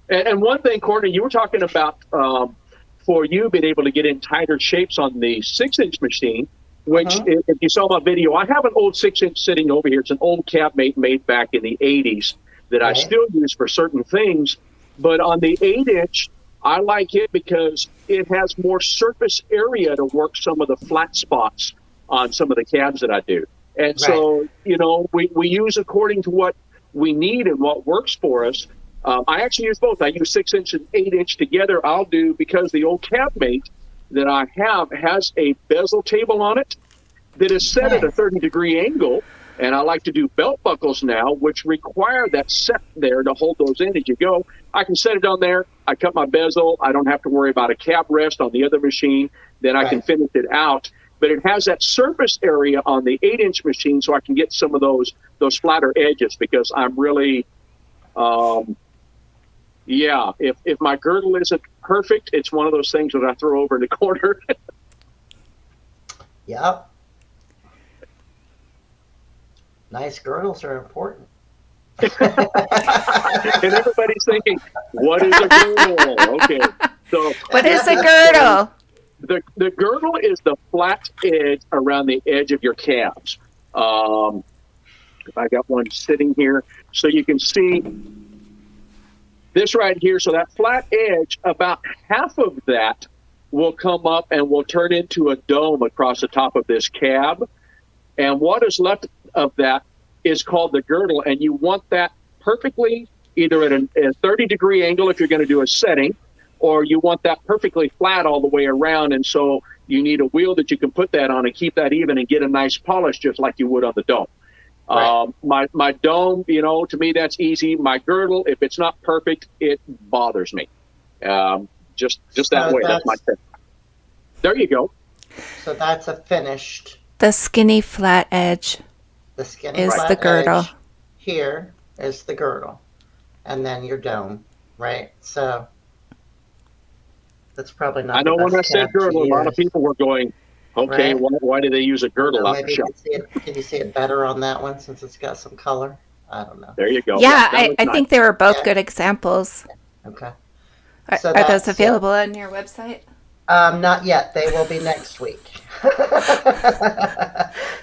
S3: And one thing, Courtney, you were talking about for you being able to get in tighter shapes on the 6-inch machine, which if you saw my video, I have an old 6-inch sitting over here. It's an old cab made back in the 80s that I still use for certain things. But on the 8-inch, I like it because it has more surface area to work some of the flat spots on some of the cabs that I do. And so, you know, we use according to what we need and what works for us. I actually use both. I use 6-inch and 8-inch together. I'll do, because the old cabmate that I have has a bezel table on it that is set at a 30-degree angle. And I like to do belt buckles now, which require that set there to hold those in as you go. I can set it on there. I cut my bezel. I don't have to worry about a cab rest on the other machine. Then I can finish it out. But it has that surface area on the 8-inch machine, so I can get some of those flatter edges, because I'm really, if my girdle isn't perfect, it's one of those things that I throw over in the corner.
S2: Yep. Nice girdles are important.
S3: And everybody's thinking, what is a girdle? Okay. So
S1: what is a girdle?
S3: The girdle is the flat edge around the edge of your cabs. I got one sitting here, so you can see this right here. So that flat edge, about half of that will come up and will turn into a dome across the top of this cab. And what is left of that is called the girdle. And you want that perfectly either at a 30-degree angle if you're going to do a setting, or you want that perfectly flat all the way around. And so you need a wheel that you can put that on and keep that even and get a nice polish just like you would on the dome. Right. My dome, you know, to me, that's easy. My girdle, if it's not perfect, it bothers me. Just that way. That's my tip. There you go.
S2: So that's a finished.
S1: The skinny flat edge.
S2: The skinny
S1: is
S2: flat
S1: the girdle.
S2: Edge here is the girdle, and then your dome, right? So that's probably not.
S3: I know
S2: the
S3: when I
S2: best
S3: said girdle, a lot of people were going, "Okay, why do they use a girdle off the shelf?"
S2: Can you see it better on that one since it's got some color? I don't know.
S3: There you go.
S1: Yeah, I think they were both good examples.
S2: Okay.
S1: So are those available on your website?
S2: Not yet. They will be next week.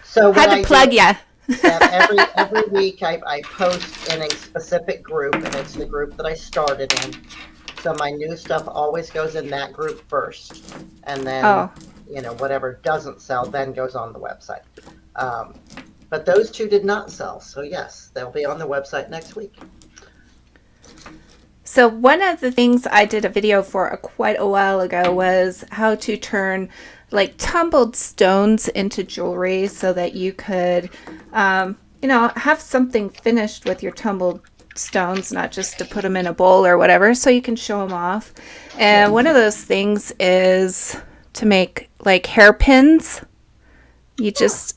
S2: So
S1: had to plug you.
S2: Every week I post in a specific group, and it's the group that I started in. So my new stuff always goes in that group first, and then whatever doesn't sell then goes on the website. But those two did not sell, so yes, they'll be on the website next week.
S1: So one of the things I did a video for quite a while ago was how to turn like tumbled stones into jewelry so that you could, have something finished with your tumbled stones, not just to put them in a bowl or whatever, so you can show them off. And one of those things is to make like hairpins. You just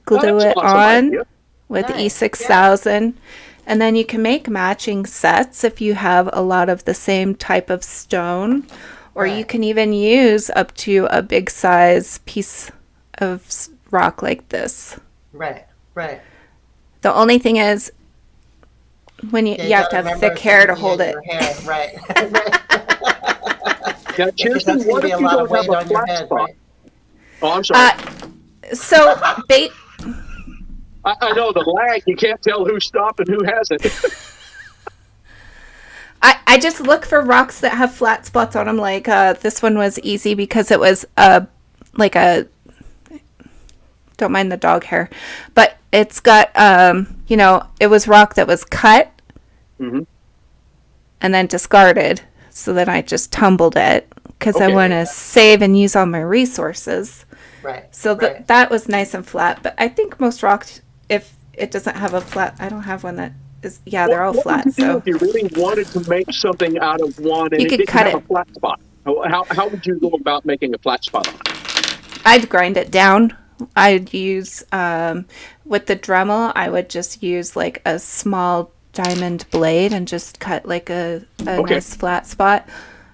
S1: glue it on with E6000. And then you can make matching sets if you have a lot of the same type of stone. Or you can even use up to a big size piece of rock like this.
S2: Right.
S1: The only thing is, when you have to have thick hair to hold it.
S2: Right.
S3: Now, Kirsten, what if you don't have a flat spot? Oh, I'm sorry.
S1: So they...
S3: I know the lag. You can't tell who's stopped and who hasn't.
S1: I just look for rocks that have flat spots on them. Like this one was easy because it was don't mind the dog hair, but it's got it was rock that was cut, and and then discarded. So then I just tumbled it because I
S3: Okay.
S1: want to save and use all my resources.
S2: Right.
S1: So
S2: right.
S1: that was nice and flat. But I think most rocks, if it doesn't have a flat, I don't have one that is, yeah, they're all
S3: What would
S1: flat.
S3: you do
S1: So
S3: if you really wanted to make something out of one and
S1: you
S3: it
S1: could
S3: didn't
S1: cut
S3: have a
S1: it.
S3: flat spot? How would you go about making a flat spot on it?
S1: I'd grind it down. I'd use, with the Dremel, I would just use like a small diamond blade and just cut like a
S3: Okay.
S1: nice flat spot.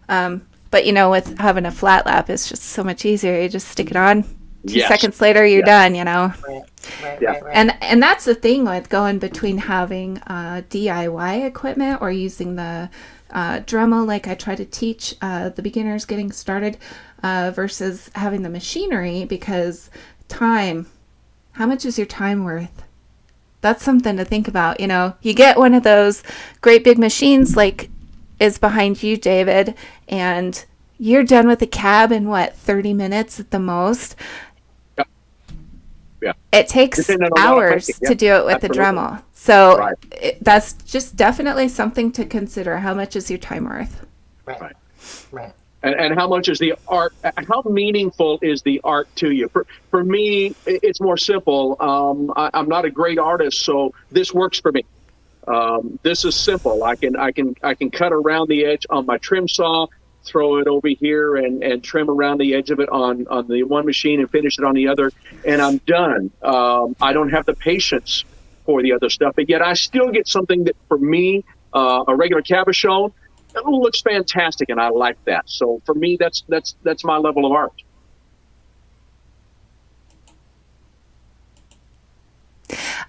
S1: But with having a flat lap, it's just so much easier. You just stick it on. 2
S3: Yes.
S1: seconds later, you're
S3: Yeah.
S1: done.
S2: Right. Right.
S3: Yeah.
S2: Right. Right.
S1: And that's the thing with going between having DIY equipment or using the Dremel, like I try to teach the beginners getting started, versus having the machinery, because time, how much is your time worth? That's something to think about. You get one of those great big machines like is behind you, David, and you're done with the cab in 30 minutes at the most.
S3: Yeah.
S1: It takes
S3: Depending on what I'm
S1: hours
S3: making, yeah,
S1: to do it with
S3: absolutely.
S1: the Dremel. So
S3: Right.
S1: that's just definitely something to consider. How much is your time worth?
S2: Right.
S3: Right.
S2: Right.
S3: And how much is the art? How meaningful is the art to you? For me, it's more simple. I'm not a great artist, so this works for me. This is simple. I can cut around the edge on my trim saw, throw it over here and trim around the edge of it on the one machine and finish it on the other, and I'm done. I don't have the patience for the other stuff, but yet I still get something that for me, a regular cabochon, it looks fantastic, and I like that. So for me, that's my level of art.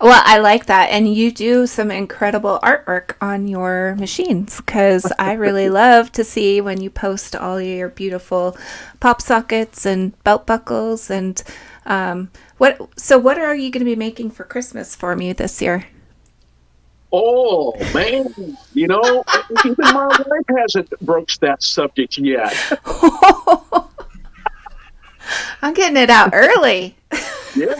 S1: Well, I like that. And you do some incredible artwork on your machines, because I really love to see when you post all your beautiful pop sockets and belt buckles. And what are you going to be making for Christmas for me this year?
S3: Oh man, even my wife hasn't broached that subject yet.
S1: I'm getting it out early.
S3: Yeah.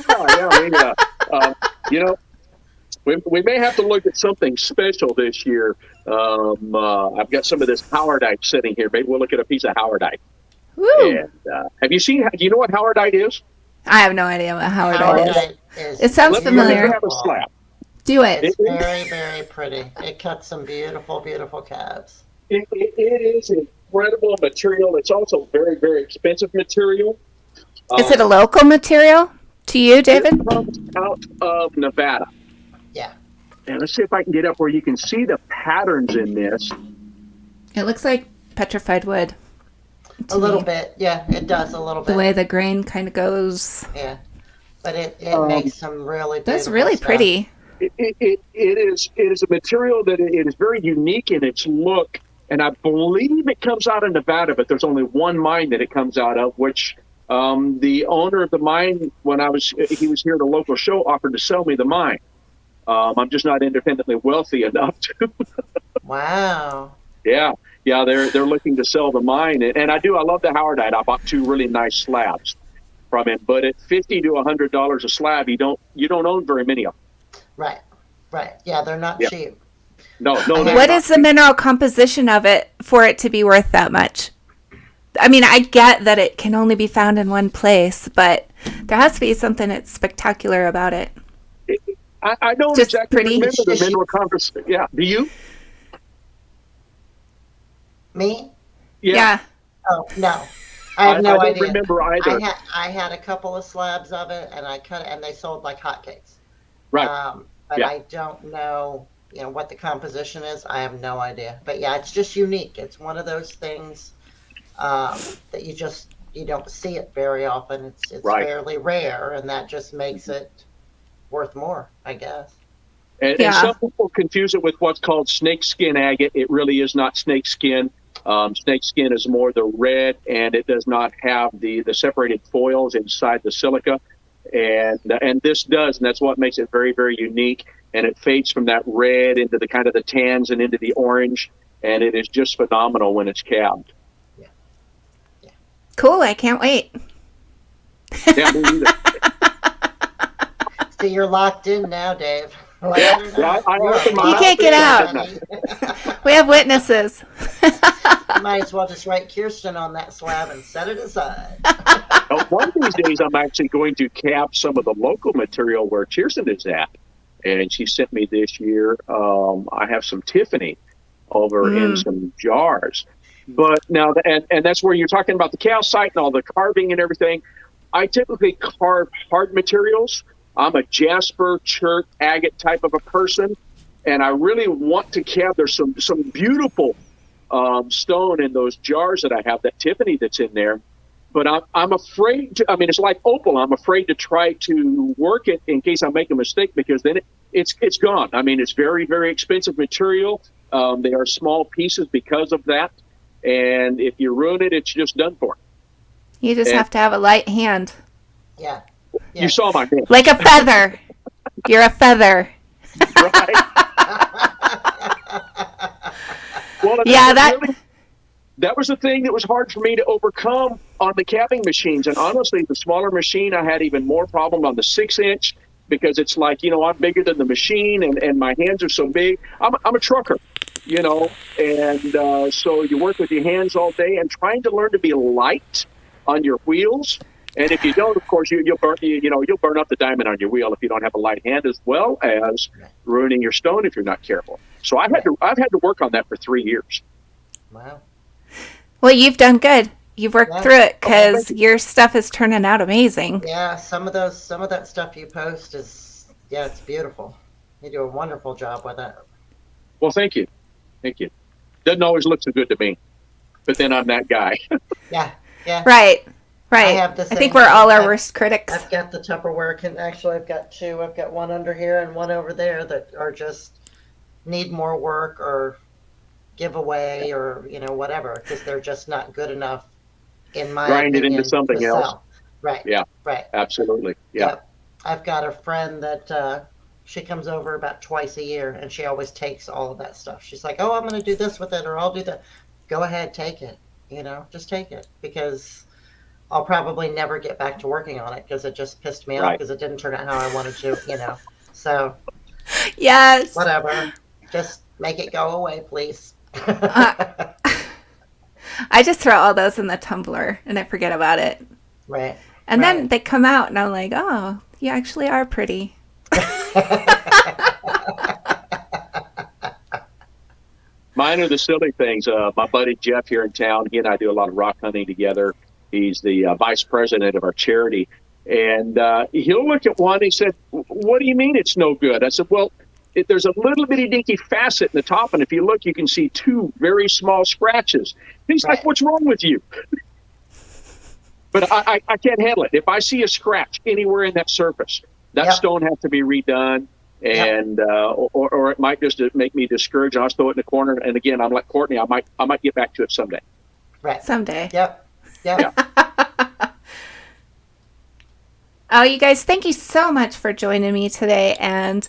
S3: We may have to look at something special this year. I've got some of this howardite sitting here. Maybe we'll look at a piece of howardite.
S1: Woo!
S3: And do you know what howardite is?
S1: I have no idea what howardite is.
S2: Howardite is
S1: It sounds
S3: Let me
S1: familiar.
S3: grab a slab.
S1: Do it.
S2: It's very, very pretty. It cuts some beautiful, beautiful calves.
S3: It is incredible material. It's also very, very expensive material.
S1: Is it a local material to you, David?
S3: It comes out of Nevada.
S2: Yeah.
S3: And let's see if I can get up where you can see the patterns in this.
S1: It looks like petrified wood.
S2: A little bit. Yeah, it does a little bit.
S1: The way the grain kind of goes.
S2: Yeah. But it makes some really beautiful
S1: That's really
S2: stuff.
S1: pretty.
S3: It is a material that it is very unique in its look, and I believe it comes out of Nevada, but there's only one mine that it comes out of, which the owner of the mine, he was here at a local show, offered to sell me the mine. I'm just not independently wealthy enough to.
S2: Wow.
S3: Yeah, they're looking to sell the mine, and I love the howardite. I bought 2 really nice slabs from him, but at $50 to $100 a slab, you don't own very many of them.
S2: Right. Yeah, they're not
S3: Yeah.
S2: cheap.
S3: No.
S1: What is the mineral composition of it for it to be worth that much? I mean, I get that it can only be found in one place, but there has to be something that's spectacular about it.
S3: I don't
S1: Just
S3: exactly
S1: pretty.
S3: remember the mineral composition. Yeah, do you?
S2: Me?
S1: Yeah.
S2: Oh, no. I have no
S3: I don't
S2: idea.
S3: remember either.
S2: I had a couple of slabs of it, and I cut it, and they sold like hotcakes.
S3: Right.
S2: But
S3: Yeah.
S2: I don't know, what the composition is. I have no idea. But yeah, it's just unique. It's one of those things that you don't see it very often. It's
S3: Right.
S2: fairly rare, and that just makes it worth more, I guess.
S3: And
S1: Yeah.
S3: some people confuse it with what's called snakeskin agate. It really is not snakeskin. Snakeskin is more the red, and it does not have the separated foils inside the silica. And this does, and that's what makes it very, very unique. And it fades from that red into the kind of the tans and into the orange, and it is just phenomenal when it's cabbed.
S1: Cool. I can't wait.
S3: Yeah, me either.
S2: So you're locked in now, Dave. Like,
S3: Yeah, I
S2: you're a
S3: opened my
S1: You
S3: mouth
S1: can't get out.
S2: Danny.
S1: We have witnesses.
S2: You might as well just write Kirsten on that slab and set it aside.
S3: One of these days, I'm actually going to cap some of the local material where Kirsten is at. And she sent me this year, I have some Tiffany over in some jars. But now, and that's where you're talking about the calcite and all the carving and everything. I typically carve hard materials. I'm a jasper, chert, agate type of a person. And I really want to cap, there's some beautiful stone in those jars that I have, that Tiffany that's in there. But I'm afraid to, I mean, it's like opal. I'm afraid to try to work it in case I make a mistake, because then it's gone. I mean, it's very, very expensive material. They are small pieces because of that. And if you ruin it, it's just done for.
S1: You just have to have a light hand.
S2: Yeah.
S3: You saw my hand.
S1: Like a feather. You're a feather.
S3: Right. Well,
S1: Yeah,
S3: that was the thing that was hard for me to overcome on the capping machines. And honestly, the smaller machine, I had even more problem on the 6-inch, because it's like, I'm bigger than the machine, and my hands are so big. I'm a trucker, and so you work with your hands all day and trying to learn to be light on your wheels. And if you don't, of course, you'll burn up the diamond on your wheel if you don't have a light hand, as well as ruining your stone if you're not careful. So I've had to work on that for 3 years.
S2: Wow.
S1: Well, you've done good. You've worked through it, because your stuff is turning out amazing.
S2: Yeah, some of that stuff you post it's beautiful. You do a wonderful job with it.
S3: Well, thank you. Doesn't always look so good to me, but then I'm that guy.
S2: Yeah.
S1: Right.
S2: I
S1: think we're all our worst critics.
S2: I've got the Tupperware. Actually, I've got two. I've got one under here and one over there that are just need more work or giveaway or whatever, because they're just not good enough in my
S3: Grind
S2: opinion,
S3: it into something else.
S2: Right.
S3: Yeah.
S2: Right.
S3: Absolutely. Yeah.
S2: Yep. I've got a friend that she comes over about twice a year, and she always takes all of that stuff. She's like, "Oh, I'm going to do this with it, or I'll do that." Go ahead, take it. Just take it, because I'll probably never get back to working on it, because it just pissed me off because it didn't turn out how I wanted to. So
S1: Yes.
S2: whatever. Just make it go away, please.
S1: I just throw all those in the tumbler and I forget about it.
S2: Right.
S1: And then they come out and I'm like, oh, you actually are pretty.
S3: Mine are the silly things. My buddy Jeff here in town, he and I do a lot of rock hunting together. He's the vice president of our charity. And he'll look at one and he said, "What do you mean it's no good?" I said, "Well, there's a little bitty dinky facet in the top, and if you look, you can see 2 very small scratches." He's like, "What's wrong with you?" But I can't handle it. If I see a scratch anywhere in that surface, that stone has to be redone, and or it might just make me discouraged. I'll throw it in the corner. And again, I'm like Courtney. I might get back to it someday.
S2: Right.
S1: Someday.
S2: Yep.
S3: Yeah.
S1: Oh, you guys, thank you so much for joining me today and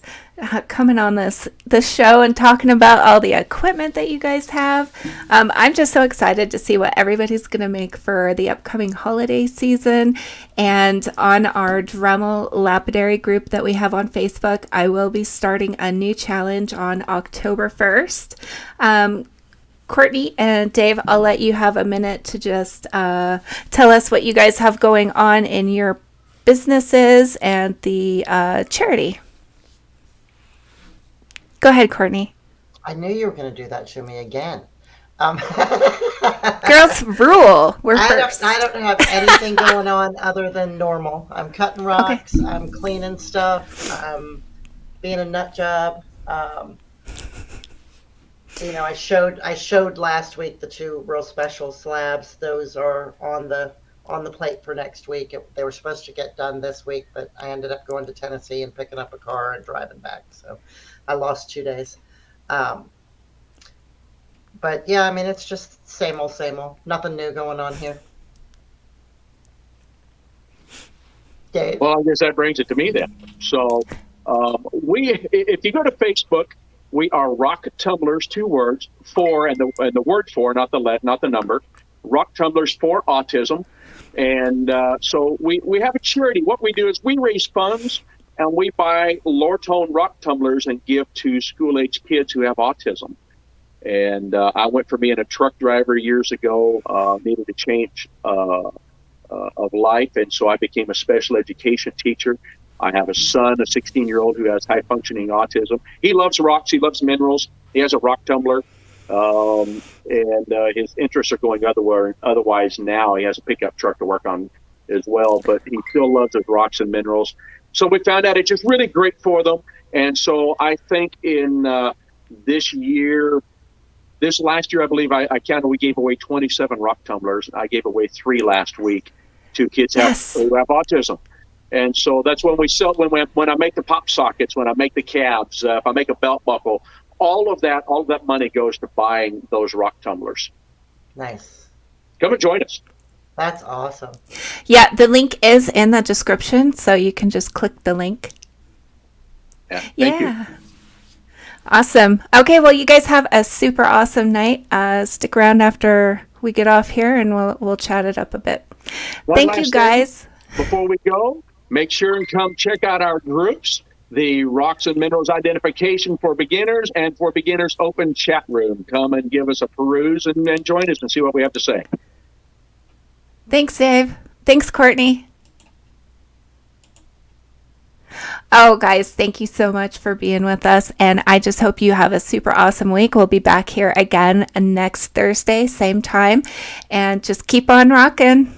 S1: coming on this show and talking about all the equipment that you guys have. I'm just so excited to see what everybody's going to make for the upcoming holiday season. And on our Dremel Lapidary group that we have on Facebook, I will be starting a new challenge on October 1st. Courtney and Dave, I'll let you have a minute to just tell us what you guys have going on in your businesses and the charity. Go ahead, Courtney.
S2: I knew you were going to do that to me again.
S1: Girls rule. We're first.
S2: I don't have anything going on other than normal. I'm cutting rocks. Okay. I'm cleaning stuff. I'm being a nut job. I showed last week the 2 real special slabs. Those are on the plate for next week. They were supposed to get done this week, but I ended up going to Tennessee and picking up a car and driving back. So I lost 2 days. But yeah, I mean, it's just same old. Nothing new going on here. Dave?
S3: Well, I guess that brings it to me then. So if you go to Facebook, we are Rock Tumblers, 2 words, for, and the word for, not the number, Rock Tumblers for Autism. And so we have a charity. What we do is we raise funds and we buy Lortone rock tumblers and give to school-age kids who have autism. And I went from being a truck driver years ago, needed a change of life, and so I became a special education teacher. I have a son, a 16-year-old, who has high-functioning autism. He loves rocks. He loves minerals. He has a rock tumbler, and his interests are going otherwise now. He has a pickup truck to work on as well, but he still loves his rocks and minerals. So we found out it's just really great for them. And so I think in this last year, I believe I counted, we gave away 27 rock tumblers. I gave away 3 last week to kids who have autism. And so that's when we sell, when I make the pop sockets, when I make the cabs, if I make a belt buckle, all of that money goes to buying those rock tumblers.
S2: Nice.
S3: Come and join us.
S2: That's awesome.
S1: Yeah, the link is in the description, so you can just click the link.
S3: Yeah. Thank you.
S1: Awesome. Okay, well, you guys have a super awesome night. Stick around after we get off here, and we'll chat it up a bit. Thank you, guys.
S3: Before we go, make sure and come check out our groups, the Rocks and Minerals Identification for Beginners and for Beginners Open Chat Room. Come and give us a peruse and join us and see what we have to say.
S1: Thanks, Dave. Thanks, Courtney. Oh, guys, thank you so much for being with us. And I just hope you have a super awesome week. We'll be back here again next Thursday, same time. And just keep on rocking.